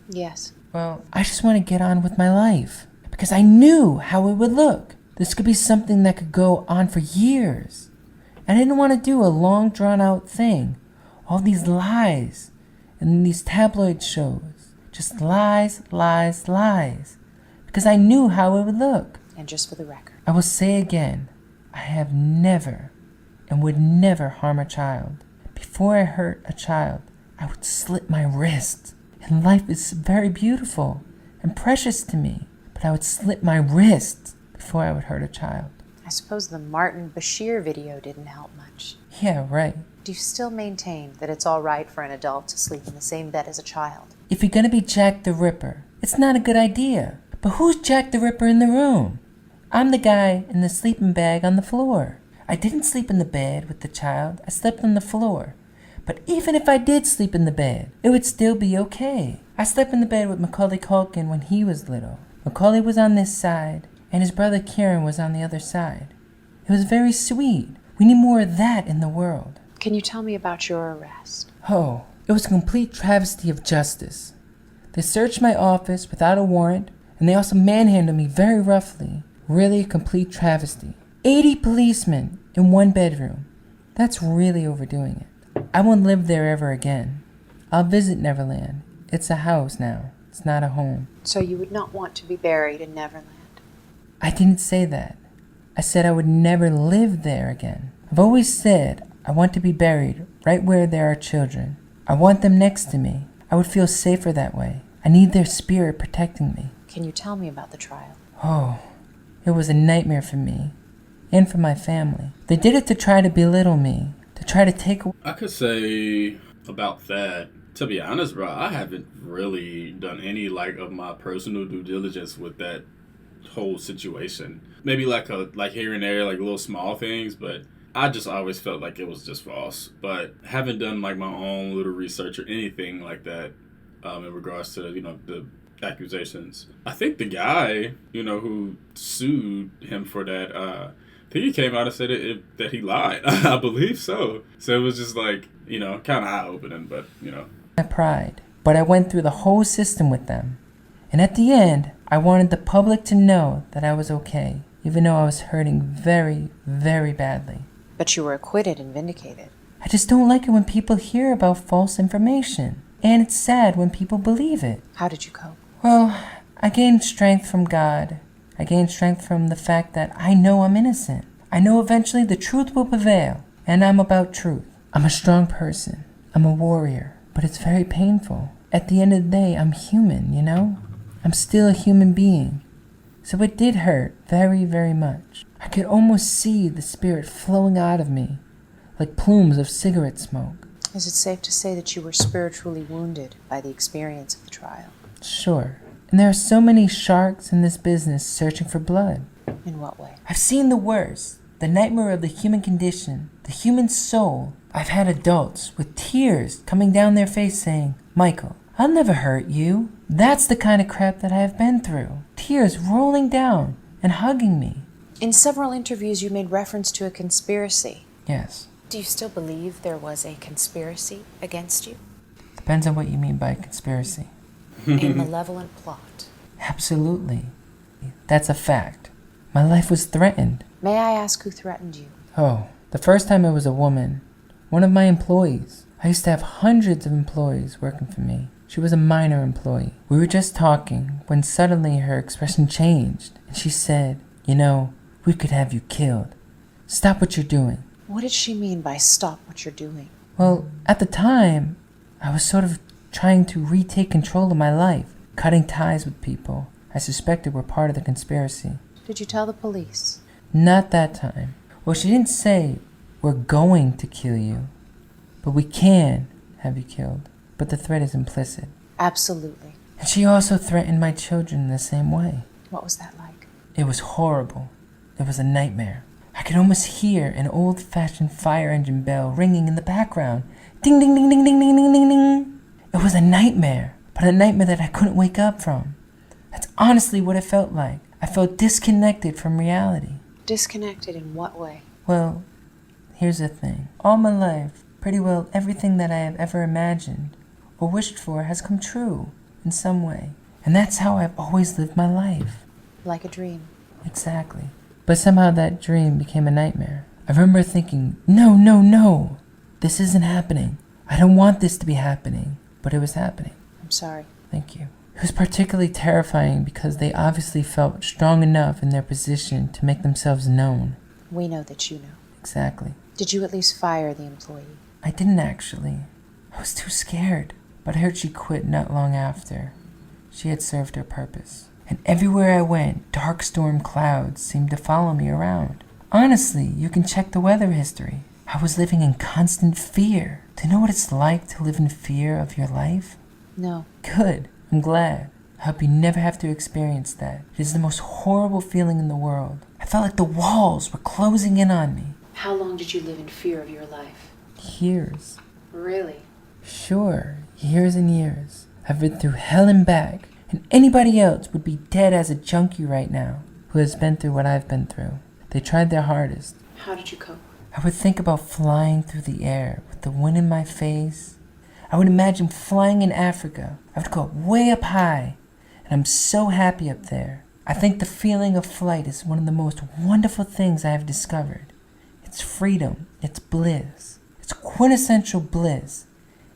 Yes. Well, I just want to get on with my life. Because I knew how it would look. This could be something that could go on for years. I didn't want to do a long, drawn-out thing. All these lies and these tabloid shows. Just lies, lies, lies. Because I knew how it would look. And just for the record, I will say again, I have never and would never harm a child. Before I hurt a child, I would slit my wrist. And life is very beautiful and precious to me. But I would slit my wrist before I would hurt a child. I suppose the Martin Bashir video didn't help much. Yeah, right. Do you still maintain that it's all right for an adult to sleep in the same bed as a child? If you're gonna be Jack the Ripper, it's not a good idea. But who's Jack the Ripper in the room? I'm the guy in the sleeping bag on the floor. I didn't sleep in the bed with the child. I slept on the floor. But even if I did sleep in the bed, it would still be okay. I slept in the bed with Macaulay Culkin when he was little. Macaulay was on this side, and his brother Kieran was on the other side. It was very sweet. We need more of that in the world. Can you tell me about your arrest? Oh, it was a complete travesty of justice. They searched my office without a warrant, and they also manhandled me very roughly. Really a complete travesty. 80 policemen in one bedroom. That's really overdoing it. I won't live there ever again. I'll visit Neverland. It's a house now. It's not a home. So you would not want to be buried in Neverland? I didn't say that. I said I would never live there again. I've always said I want to be buried right where there are children. I want them next to me. I would feel safer that way. I need their spirit protecting me. Can you tell me about the trial? Oh, it was a nightmare for me and for my family. They did it to try to belittle me, to try to take away. I could say about that, to be honest, bro, I haven't really done any of my personal due diligence with that whole situation. Maybe like here and there, like little small things, but I just always felt like it was just false. But haven't done my own little research or anything like that in regards to the accusations. I think the guy who sued him for that, I think he came out and said that he lied. I believe so. So it was just kind of eye opening, but My pride, but I went through the whole system with them. And at the end, I wanted the public to know that I was okay, even though I was hurting very, very badly. But you were acquitted and vindicated. I just don't like it when people hear about false information. And it's sad when people believe it. How did you cope? Well, I gained strength from God. I gained strength from the fact that I know I'm innocent. I know eventually the truth will prevail, and I'm about truth. I'm a strong person. I'm a warrior, but it's very painful. At the end of the day, I'm human, I'm still a human being. So it did hurt very, very much. I could almost see the spirit flowing out of me, like plumes of cigarette smoke. Is it safe to say that you were spiritually wounded by the experience of the trial? Sure. And there are so many sharks in this business searching for blood. In what way? I've seen the worst, the nightmare of the human condition, the human soul. I've had adults with tears coming down their face saying, "Michael, I'll never hurt you." That's the kind of crap that I have been through. Tears rolling down and hugging me. In several interviews, you made reference to a conspiracy. Yes. Do you still believe there was a conspiracy against you? Depends on what you mean by conspiracy. A malevolent plot. Absolutely. That's a fact. My life was threatened. May I ask who threatened you? Oh, the first time it was a woman. One of my employees. I used to have hundreds of employees working for me. She was a minor employee. We were just talking when suddenly her expression changed and she said, "You know, we could have you killed. Stop what you're doing." What did she mean by stop what you're doing? Well, at the time, I was sort of trying to retake control of my life, cutting ties with people I suspected were part of the conspiracy. Did you tell the police? Not that time. Well, she didn't say, "We're going to kill you," but "we can have you killed." But the threat is implicit. Absolutely. And she also threatened my children in the same way. What was that like? It was horrible. It was a nightmare. I could almost hear an old-fashioned fire engine bell ringing in the background. Ding, ding, ding, ding, ding, ding, ding, ding, ding. It was a nightmare, but a nightmare that I couldn't wake up from. That's honestly what it felt like. I felt disconnected from reality. Disconnected in what way? Well, here's the thing. All my life, pretty well everything that I have ever imagined or wished for has come true in some way. And that's how I've always lived my life. Like a dream. Exactly. But somehow that dream became a nightmare. I remember thinking, no, this isn't happening. I don't want this to be happening. But it was happening. I'm sorry. Thank you. It was particularly terrifying because they obviously felt strong enough in their position to make themselves known. We know that you know. Exactly. Did you at least fire the employee? I didn't actually. I was too scared. But I heard she quit not long after. She had served her purpose. And everywhere I went, dark storm clouds seemed to follow me around. Honestly, you can check the weather history. I was living in constant fear. Do you know what it's like to live in fear of your life? No. Good. I'm glad. I hope you never have to experience that. It is the most horrible feeling in the world. I felt like the walls were closing in on me. How long did you live in fear of your life? Years. Really? Sure, years and years. I've been through hell and back, and anybody else would be dead as a junkie right now who has been through what I've been through. They tried their hardest. How did you cope? I would think about flying through the air with the wind in my face. I would imagine flying in Africa. I would go way up high, and I'm so happy up there. I think the feeling of flight is one of the most wonderful things I have discovered. It's freedom. It's bliss. It's quintessential bliss.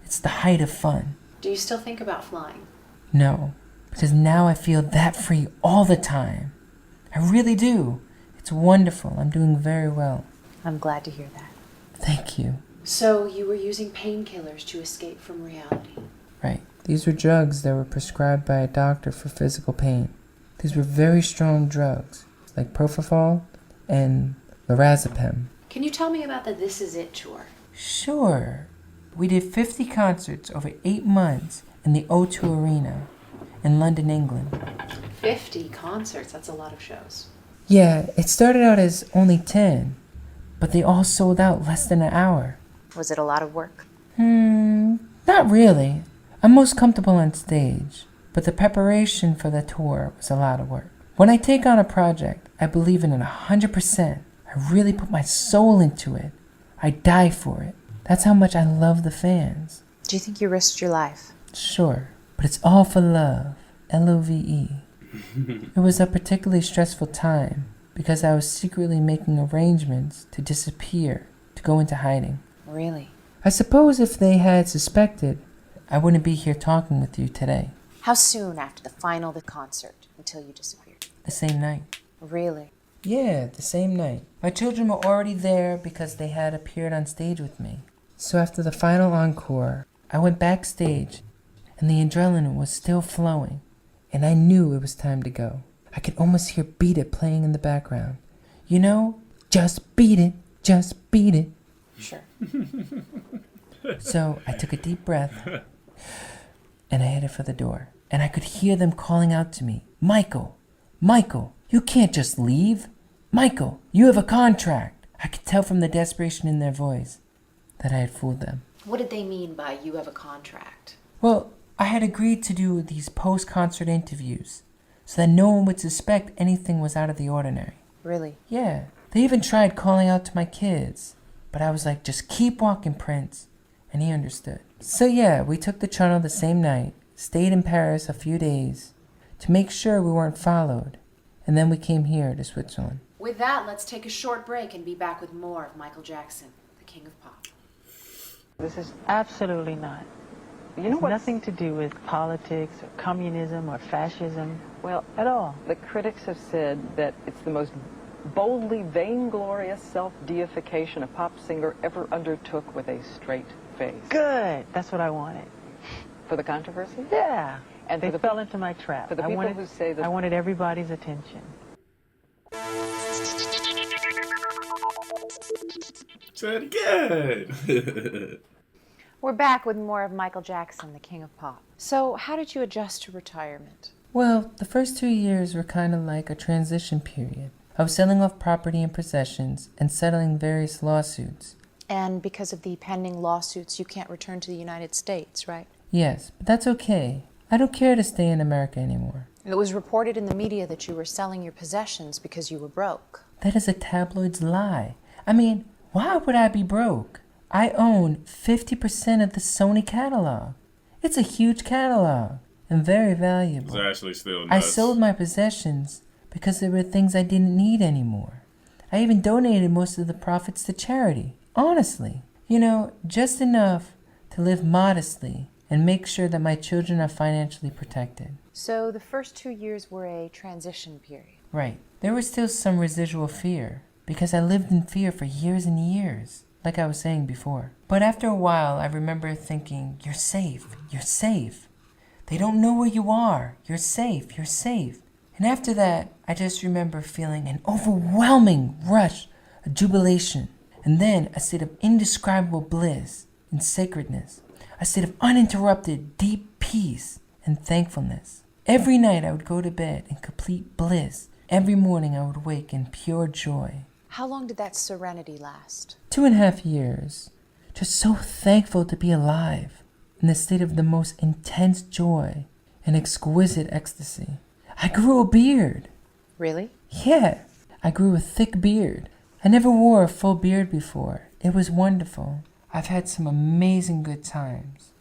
It's the height of fun. Do you still think about flying? No, because now I feel that free all the time. I really do. It's wonderful. I'm doing very well. I'm glad to hear that. Thank you. So you were using painkillers to escape from reality? Right. These were drugs that were prescribed by a doctor for physical pain. These were very strong drugs, like propofol and lorazepam. Can you tell me about the This Is It tour? Sure. We did 50 concerts over 8 months in the O2 Arena in London, England. 50 concerts, that's a lot of shows. Yeah, it started out as only 10, but they all sold out less than an hour. Was it a lot of work? Not really. I'm most comfortable on stage, but the preparation for the tour was a lot of work. When I take on a project, I believe in it 100%. I really put my soul into it. I die for it. That's how much I love the fans. Do you think you risked your life? Sure, but it's all for love. Love. It was a particularly stressful time because I was secretly making arrangements to disappear, to go into hiding. Really? I suppose if they had suspected, I wouldn't be here talking with you today. How soon after the final concert until you disappeared? The same night. Really? Yeah, the same night. My children were already there because they had appeared on stage with me. So after the final encore, I went backstage and the adrenaline was still flowing and I knew it was time to go. I could almost hear Beat It playing in the background. You know, just beat it, just beat it. Sure. So I took a deep breath and I headed for the door. And I could hear them calling out to me, Michael, you can't just leave. Michael, you have a contract. I could tell from the desperation in their voice that I had fooled them. What did they mean by you have a contract? Well, I had agreed to do these post-concert interviews so that no one would suspect anything was out of the ordinary. Really? Yeah. They even tried calling out to my kids, but I was like, just keep walking, Prince. And he understood. So yeah, we took the tunnel the same night, stayed in Paris a few days, to make sure we weren't followed. And then we came here to Switzerland. With that, let's take a short break and be back with more of Michael Jackson, the King of Pop. This is Absolutely not. It's nothing to do with politics or communism or fascism, well, at all. the critics have said that it's the most boldly vainglorious self-deification a pop singer ever undertook with a straight face. Good. That's what I wanted. For the controversy? Yeah. And They for the fell into my trap. for the people who say that I wanted everybody's attention. Say it again. We're back with more of Michael Jackson, the King of Pop. So, how did you adjust to retirement? Well, the first 2 years were kind of like a transition period. I was selling off property and possessions and settling various lawsuits. And because of the pending lawsuits, you can't return to the United States, right? Yes, but that's okay. I don't care to stay in America anymore. It was reported in the media that you were selling your possessions because you were broke. That is a tabloid's lie. I mean, why would I be broke? I own 50% of the Sony catalog. It's a huge catalog and very valuable. It's actually still nuts. I sold my possessions because there were things I didn't need anymore. I even donated most of the profits to charity. Honestly. You know, just enough to live modestly and make sure that my children are financially protected. So the first 2 years were a transition period. Right. There was still some residual fear because I lived in fear for years and years, like I was saying before. But after a while, I remember thinking, you're safe, you're safe. They don't know where you are. You're safe, you're safe. And after that, I just remember feeling an overwhelming rush of jubilation, and then a state of indescribable bliss and sacredness, a state of uninterrupted deep peace and thankfulness. Every night I would go to bed in complete bliss. Every morning I would wake in pure joy. How long did that serenity last? 2.5 years. Just so thankful to be alive, in the state of the most intense joy and exquisite ecstasy. I grew a beard. Really? Yeah, I grew a thick beard. I never wore a full beard before. It was wonderful. I've had some amazing good times.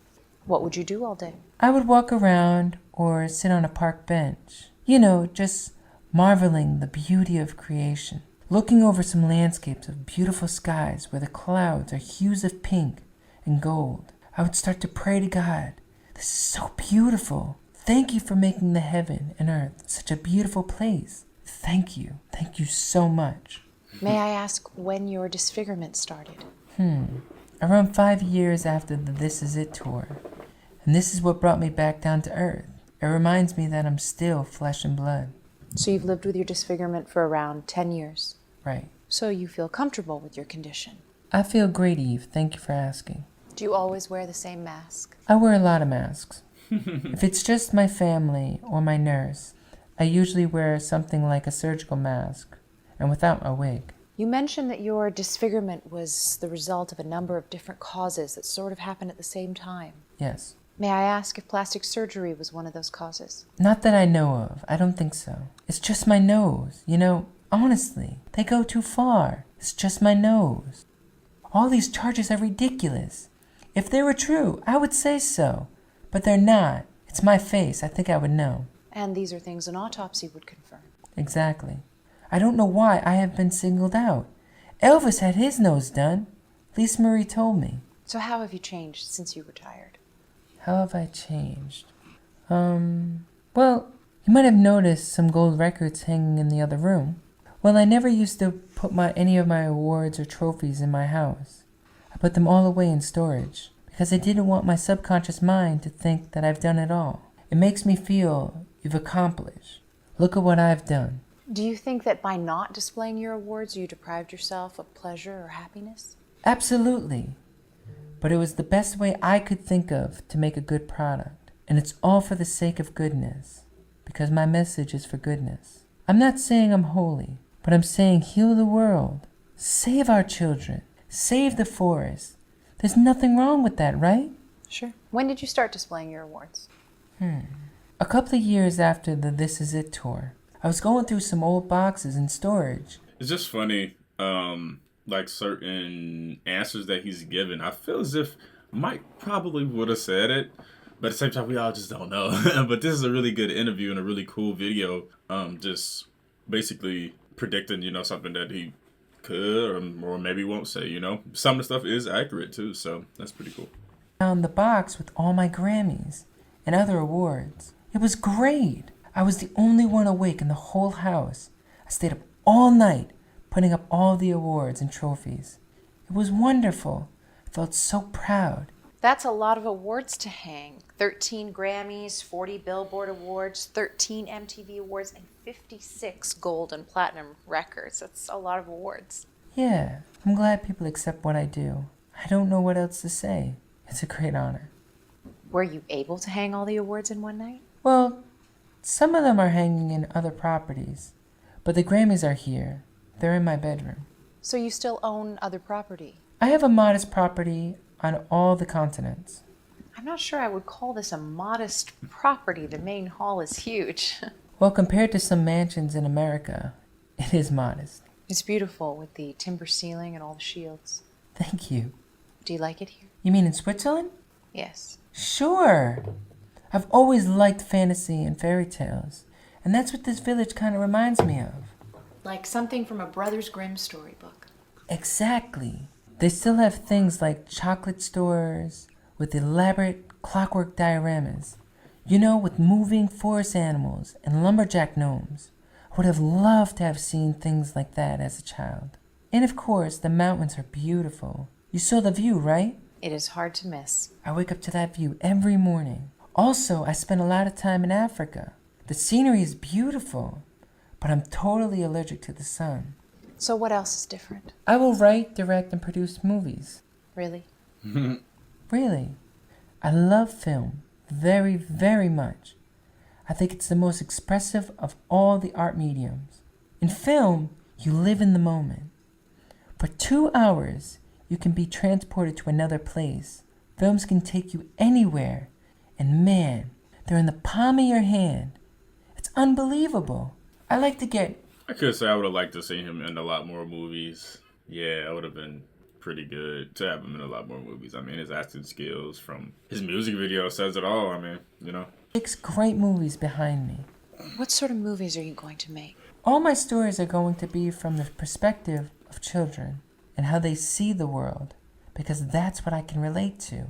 What would you do all day? I would walk around or sit on a park bench. You know, just marveling the beauty of creation. Looking over some landscapes of beautiful skies where the clouds are hues of pink and gold. I would start to pray to God. This is so beautiful. Thank you for making the heaven and earth such a beautiful place. Thank you. Thank you so much. May I ask when your disfigurement started? Around 5 years after the This Is It tour. And this is what brought me back down to earth. It reminds me that I'm still flesh and blood. So you've lived with your disfigurement for around 10 years. Right. So you feel comfortable with your condition. I feel great, Eve. Thank you for asking. Do you always wear the same mask? I wear a lot of masks. If it's just my family or my nurse, I usually wear something like a surgical mask and without a wig. You mentioned that your disfigurement was the result of a number of different causes that sort of happened at the same time. Yes. May I ask if plastic surgery was one of those causes? Not that I know of. I don't think so. It's just my nose. You know, honestly, they go too far. It's just my nose. All these charges are ridiculous. If they were true, I would say so. But they're not. It's my face. I think I would know. And these are things an autopsy would confirm. Exactly. I don't know why I have been singled out. Elvis had his nose done. Lisa Marie told me. So how have you changed since you retired? How have I changed? Well, you might have noticed some gold records hanging in the other room. Well, I never used to put any of my awards or trophies in my house. I put them all away in storage because I didn't want my subconscious mind to think that I've done it all. It makes me feel you've accomplished. Look at what I've done. Do you think that by not displaying your awards, you deprived yourself of pleasure or happiness? Absolutely. But it was the best way I could think of to make a good product. And it's all for the sake of goodness. Because my message is for goodness. I'm not saying I'm holy, but I'm saying heal the world. Save our children. Save the forest. There's nothing wrong with that, right? Sure. When did you start displaying your awards? A couple of years after the This Is It tour, I was going through some old boxes in storage. It's just funny, like certain answers that he's given. I feel as if Mike probably would have said it, But at the same time, we all just don't know. But this is a really good interview and a really cool video. Just basically predicting, something that he could or maybe won't say, Some of the stuff is accurate too, so that's pretty cool. Found the box with all my Grammys and other awards. It was great. I was the only one awake in the whole house. I stayed up all night putting up all the awards and trophies. It was wonderful. I felt so proud. That's a lot of awards to hang. 13 Grammys, 40 Billboard Awards, 13 MTV Awards, and 56 gold and platinum records. That's a lot of awards. Yeah, I'm glad people accept what I do. I don't know what else to say. It's a great honor. Were you able to hang all the awards in one night? Well, some of them are hanging in other properties, but the Grammys are here. They're in my bedroom. So you still own other property? I have a modest property on all the continents. I'm not sure I would call this a modest property. The main hall is huge. Well, compared to some mansions in America, it is modest. It's beautiful with the timber ceiling and all the shields. Thank you. Do you like it here? You mean in Switzerland? Yes. Sure. I've always liked fantasy and fairy tales, and that's what this village kind of reminds me of. Like something from a Brothers Grimm storybook. Exactly. They still have things like chocolate stores with elaborate clockwork dioramas, with moving forest animals and lumberjack gnomes. I would have loved to have seen things like that as a child. And of course, the mountains are beautiful. You saw the view, right? It is hard to miss. I wake up to that view every morning. Also, I spend a lot of time in Africa. The scenery is beautiful, but I'm totally allergic to the sun. So what else is different? I will write, direct, and produce movies. Really? Really. I love film very, very much. I think it's the most expressive of all the art mediums. In film, you live in the moment. For 2 hours, you can be transported to another place. Films can take you anywhere. And man, they're in the palm of your hand. It's unbelievable. I could say I would have liked to see him in a lot more movies. Yeah, it would have been pretty good to have him in a lot more movies. I mean, his acting skills from his music video says it all. 6 great movies behind me. What sort of movies are you going to make? All my stories are going to be from the perspective of children and how they see the world, because that's what I can relate to.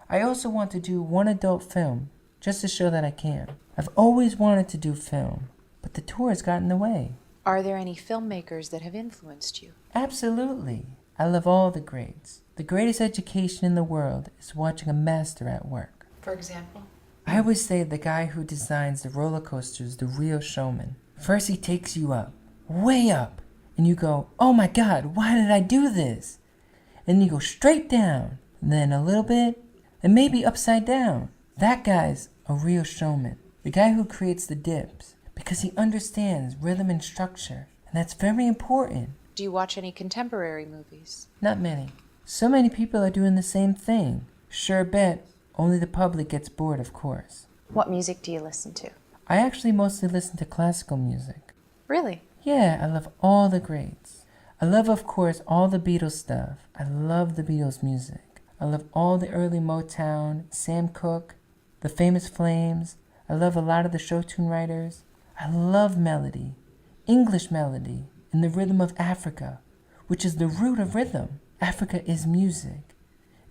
I also want to do one adult film, just to show that I can. I've always wanted to do film, but the tour has gotten in the way. Are there any filmmakers that have influenced you? Absolutely. I love all the greats. The greatest education in the world is watching a master at work. For example? I always say the guy who designs the roller coaster is the real showman. First he takes you up, way up, and you go, oh my God, why did I do this? And you go straight down, and then a little bit, and maybe upside down. That guy's a real showman. The guy who creates the dips, because he understands rhythm and structure, and that's very important. Do you watch any contemporary movies? Not many. So many people are doing the same thing. Sure bet, only the public gets bored, of course. What music do you listen to? I actually mostly listen to classical music. Really? Yeah, I love all the greats. I love, of course, all the Beatles stuff. I love the Beatles music. I love all the early Motown, Sam Cooke, the Famous Flames. I love a lot of the show tune writers. I love melody, English melody, and the rhythm of Africa, which is the root of rhythm. Africa is music,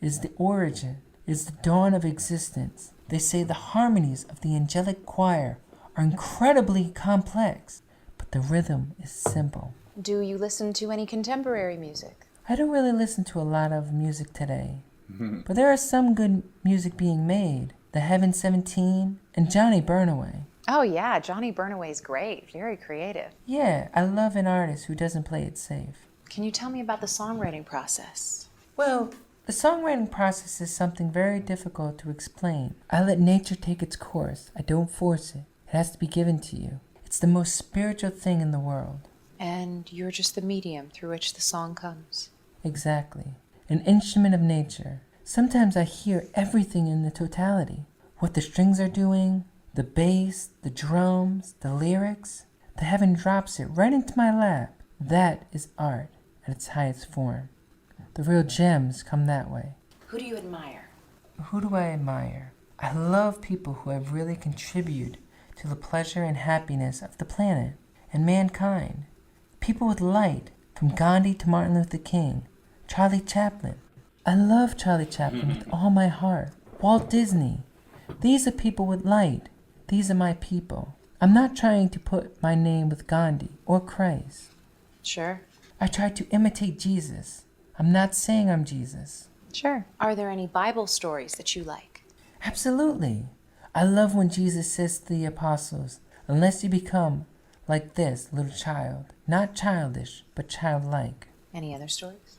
is the origin, is the dawn of existence. They say the harmonies of the angelic choir are incredibly complex, but the rhythm is simple. Do you listen to any contemporary music? I don't really listen to a lot of music today, but there is some good music being made. The Heaven 17 and Johnny Burnaway. Oh yeah, Johnny Burnaway's great. Very creative. Yeah, I love an artist who doesn't play it safe. Can you tell me about the songwriting process? Well, the songwriting process is something very difficult to explain. I let nature take its course. I don't force it. It has to be given to you. It's the most spiritual thing in the world. And you're just the medium through which the song comes. Exactly. An instrument of nature. Sometimes I hear everything in the totality. What the strings are doing, the bass, the drums, the lyrics. The heaven drops it right into my lap. That is art at its highest form. The real gems come that way. Who do you admire? Who do I admire? I love people who have really contributed to the pleasure and happiness of the planet and mankind. People with light, from Gandhi to Martin Luther King, Charlie Chaplin. I love Charlie Chaplin with all my heart. Walt Disney. These are people with light. These are my people. I'm not trying to put my name with Gandhi or Christ. Sure. I try to imitate Jesus. I'm not saying I'm Jesus. Sure. Are there any Bible stories that you like? Absolutely. I love when Jesus says to the apostles, unless you become like this little child, not childish, but childlike. Any other stories?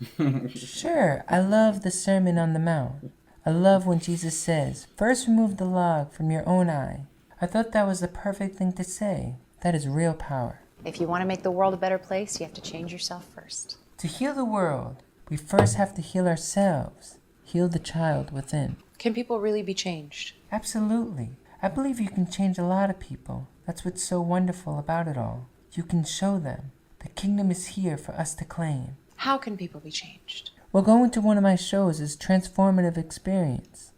Sure, I love the Sermon on the Mount. I love when Jesus says, first remove the log from your own eye. I thought that was the perfect thing to say. That is real power. If you want to make the world a better place, you have to change yourself first. To heal the world, we first have to heal ourselves. Heal the child within. Can people really be changed? Absolutely. I believe you can change a lot of people. That's what's so wonderful about it all. You can show them. The kingdom is here for us to claim. How can people be changed? Well, going to one of my shows is transformative experience.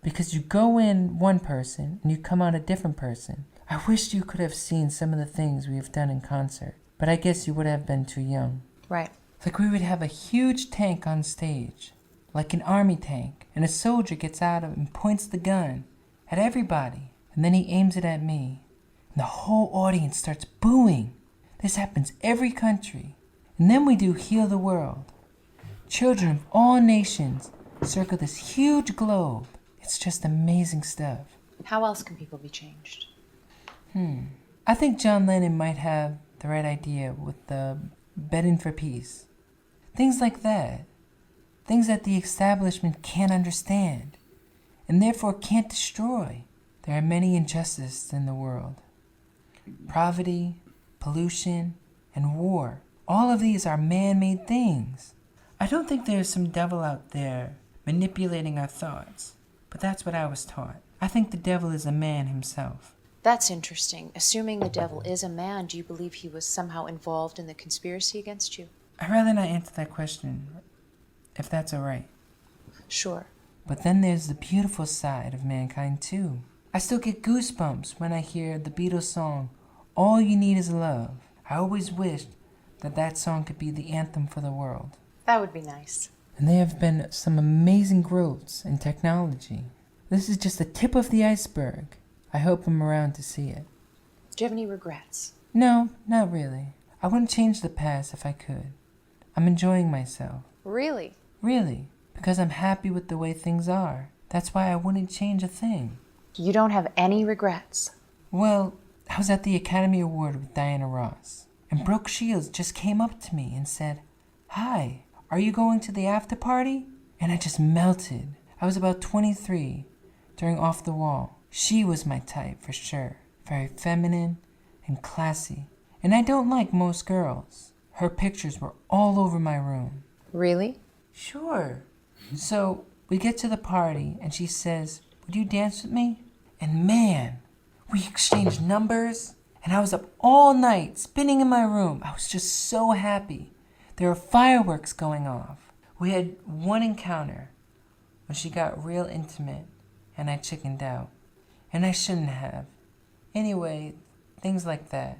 Because you go in one person and you come out a different person. I wish you could have seen some of the things we have done in concert, but I guess you would have been too young. Right. Like we would have a huge tank on stage, like an army tank, and a soldier gets out of it and points the gun at everybody, and then he aims it at me, and the whole audience starts booing. This happens every country. And then we do Heal the World. Children of all nations circle this huge globe. It's just amazing stuff. How else can people be changed? I think John Lennon might have the right idea with the bedding for peace. Things like that. Things that the establishment can't understand and therefore can't destroy. There are many injustices in the world. Poverty, pollution, and war. All of these are man-made things. I don't think there's some devil out there manipulating our thoughts, but that's what I was taught. I think the devil is a man himself. That's interesting. Assuming the devil is a man, do you believe he was somehow involved in the conspiracy against you? I'd rather not answer that question, if that's all right. Sure. But then there's the beautiful side of mankind too. I still get goosebumps when I hear the Beatles song, All You Need Is Love. I always wished that song could be the anthem for the world. That would be nice. And there have been some amazing growths in technology. This is just the tip of the iceberg. I hope I'm around to see it. Do you have any regrets? No, not really. I wouldn't change the past if I could. I'm enjoying myself. Really? Really, because I'm happy with the way things are. That's why I wouldn't change a thing. You don't have any regrets? Well, I was at the Academy Award with Diana Ross, and Brooke Shields just came up to me and said, "Hi, are you going to the after party?" And I just melted. I was about 23 during Off the Wall. She was my type for sure. Very feminine and classy. And I don't like most girls. Her pictures were all over my room. Really? Sure. So we get to the party and she says, "Would you dance with me?" And man, we exchanged numbers and I was up all night spinning in my room. I was just so happy. There were fireworks going off. We had one encounter when she got real intimate and I chickened out. And I shouldn't have. Anyway, things like that.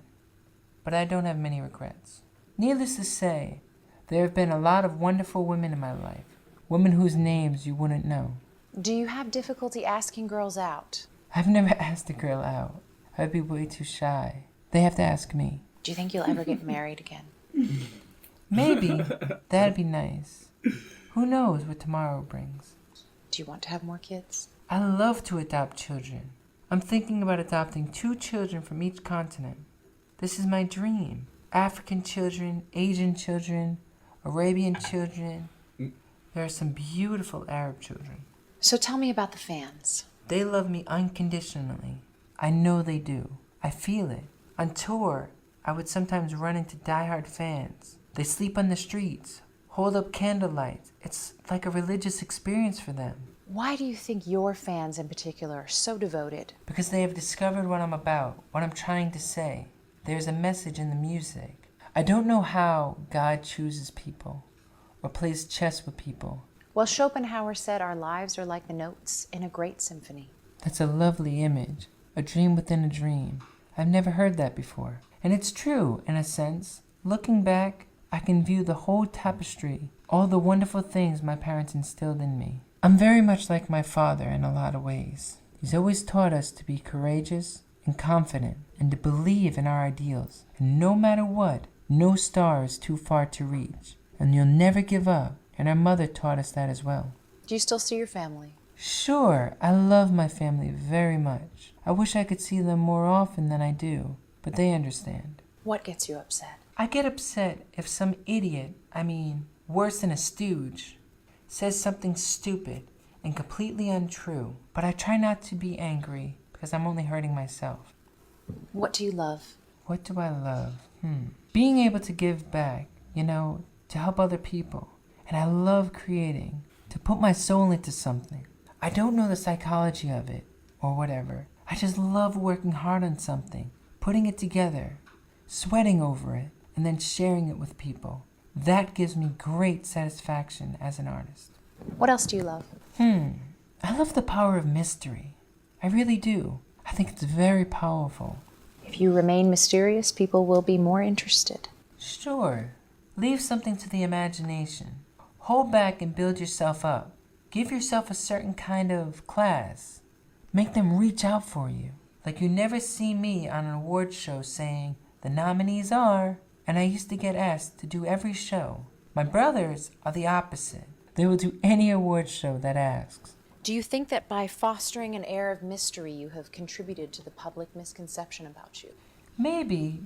But I don't have many regrets. Needless to say, there have been a lot of wonderful women in my life. Women whose names you wouldn't know. Do you have difficulty asking girls out? I've never asked a girl out. I'd be way too shy. They have to ask me. Do you think you'll ever get married again? Maybe. That'd be nice. Who knows what tomorrow brings? Do you want to have more kids? I love to adopt children. I'm thinking about adopting 2 children from each continent. This is my dream. African children, Asian children, Arabian children. There are some beautiful Arab children. So tell me about the fans. They love me unconditionally. I know they do. I feel it. On tour, I would sometimes run into diehard fans. They sleep on the streets, hold up candlelight. It's like a religious experience for them. Why do you think your fans in particular are so devoted? Because they have discovered what I'm about, what I'm trying to say. There's a message in the music. I don't know how God chooses people or plays chess with people. Well, Schopenhauer said our lives are like the notes in a great symphony. That's a lovely image. A dream within a dream. I've never heard that before. And it's true, in a sense. Looking back, I can view the whole tapestry, all the wonderful things my parents instilled in me. I'm very much like my father in a lot of ways. He's always taught us to be courageous and confident and to believe in our ideals. And no matter what, no star is too far to reach. And you'll never give up. And our mother taught us that as well. Do you still see your family? Sure, I love my family very much. I wish I could see them more often than I do, but they understand. What gets you upset? I get upset if some idiot, worse than a stooge, says something stupid and completely untrue, but I try not to be angry because I'm only hurting myself. What do you love? What do I love? Being able to give back, to help other people. And I love creating, to put my soul into something. I don't know the psychology of it, or whatever. I just love working hard on something, putting it together, sweating over it, and then sharing it with people. That gives me great satisfaction as an artist. What else do you love? I love the power of mystery. I really do. I think it's very powerful. If you remain mysterious, people will be more interested. Sure. Leave something to the imagination. Hold back and build yourself up. Give yourself a certain kind of class. Make them reach out for you. Like you never see me on an award show saying, the nominees are, and I used to get asked to do every show. My brothers are the opposite. They will do any award show that asks. Do you think that by fostering an air of mystery, you have contributed to the public misconception about you? Maybe,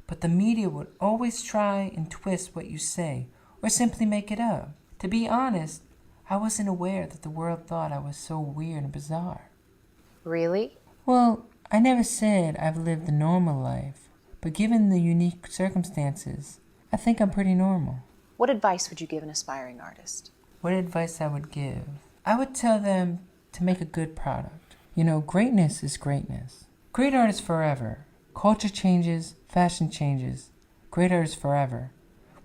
but the media would always try and twist what you say, or simply make it up. To be honest, I wasn't aware that the world thought I was so weird and bizarre. Really? Well, I never said I've lived a normal life, but given the unique circumstances, I think I'm pretty normal. What advice would you give an aspiring artist? What advice I would give? I would tell them to make a good product. Greatness is greatness. Great art is forever. Culture changes, fashion changes. Great art is forever.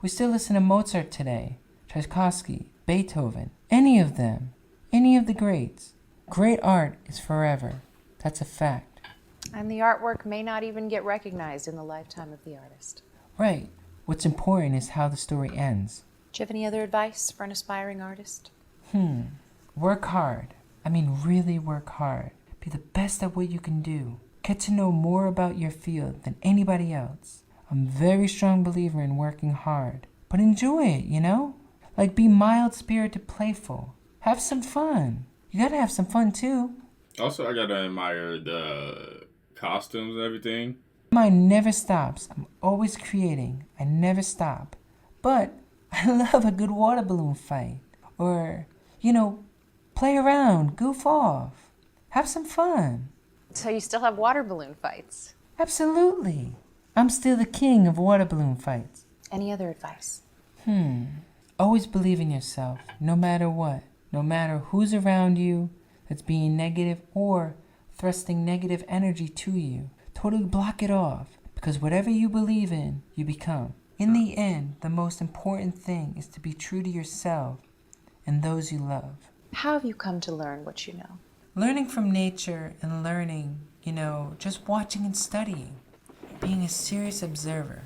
We still listen to Mozart today, Tchaikovsky, Beethoven, any of them, any of the greats. Great art is forever. That's a fact. And the artwork may not even get recognized in the lifetime of the artist. Right. What's important is how the story ends. Do you have any other advice for an aspiring artist? Work hard. Really work hard. Be the best at what you can do. Get to know more about your field than anybody else. I'm a very strong believer in working hard. But enjoy it, Like be mild-spirited, playful. Have some fun. You gotta have some fun, too. Also, I gotta admire the costumes and everything. My mind never stops. I'm always creating. I never stop. But I love a good water balloon fight. Or, play around, goof off. Have some fun. So you still have water balloon fights? Absolutely. I'm still the king of water balloon fights. Any other advice? Always believe in yourself, no matter what. No matter who's around you that's being negative or thrusting negative energy to you. Totally block it off. Because whatever you believe in, you become. In the end, the most important thing is to be true to yourself and those you love. How have you come to learn what you know? Learning from nature and learning, just watching and studying. Being a serious observer.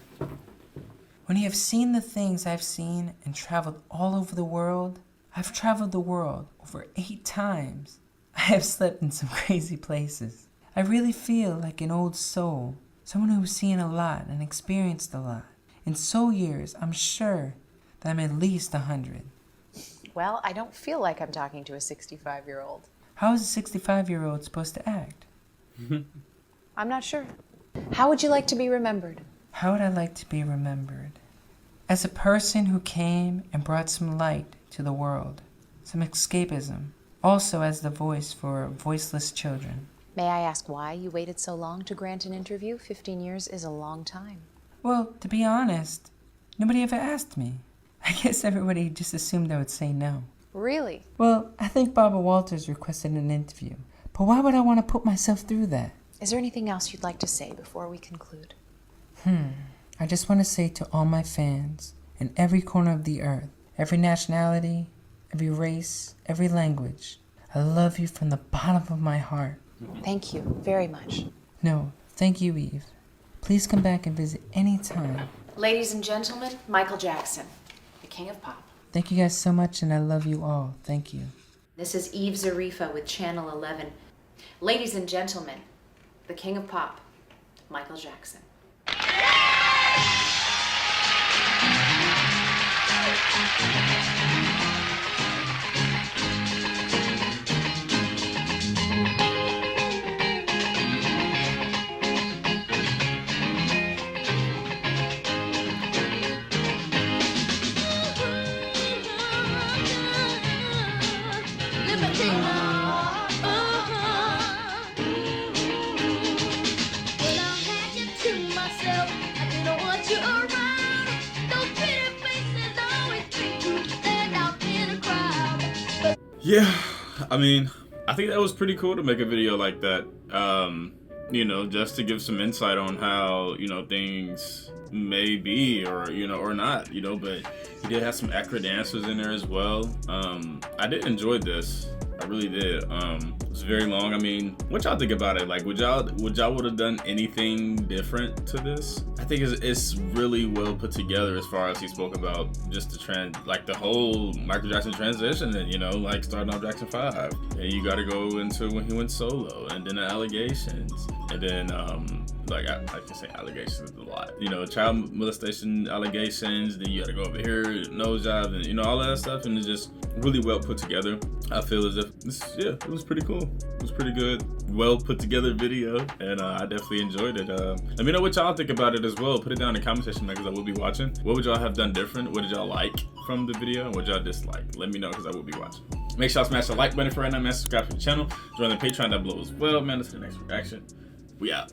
When you have seen the things I've seen and traveled all over the world, I've traveled the world over 8 times. I have slept in some crazy places. I really feel like an old soul, someone who's seen a lot and experienced a lot. In soul years, I'm sure that I'm at least 100. Well, I don't feel like I'm talking to a 65-year-old. How is a 65-year-old supposed to act? I'm not sure. How would you like to be remembered? How would I like to be remembered? As a person who came and brought some light to the world, some escapism, also as the voice for voiceless children. May I ask why you waited so long to grant an interview? 15 years is a long time. Well, to be honest, nobody ever asked me. I guess everybody just assumed I would say no. Really? Well, I think Barbara Walters requested an interview. But why would I want to put myself through that? Is there anything else you'd like to say before we conclude? I just want to say to all my fans in every corner of the earth, every nationality, every race, every language. I love you from the bottom of my heart. Thank you very much. No, thank you, Eve. Please come back and visit anytime. Ladies and gentlemen, Michael Jackson, the king of pop. Thank you guys so much, and I love you all. Thank you. This is Eve Zarifa with Channel 11. Ladies and gentlemen, the king of pop, Michael Jackson. Yeah, I mean, I think that was pretty cool to make a video like that. You know, just to give some insight on how, you know, things may be or, you know, or not, you know, but he did have some accurate answers in there as well. I did enjoy this. I really did. It was very long. I mean, what y'all think about it? Like, would y'all would have done anything different to this? I think it's really well put together as far as he spoke about just the whole Michael Jackson transition, and, you know, like starting off Jackson 5, and you got to go into when he went solo, and then the allegations, and then like I can say allegations a lot, you know, child molestation allegations. Then you got to go over here, nose job, and, you know, all of that stuff, and it's just really well put together. I feel as if it was pretty cool. It was pretty good, well put together video, and I definitely enjoyed it. Let me know what y'all think about it as well. Put it down in the comment section because I will be watching. What would y'all have done different? What did y'all like from the video, and what y'all dislike? Let me know because I will be watching. Make sure y'all smash the like button for right now, man. Subscribe to the channel. Join the Patreon down below as well, man. Let's see the next reaction. We out.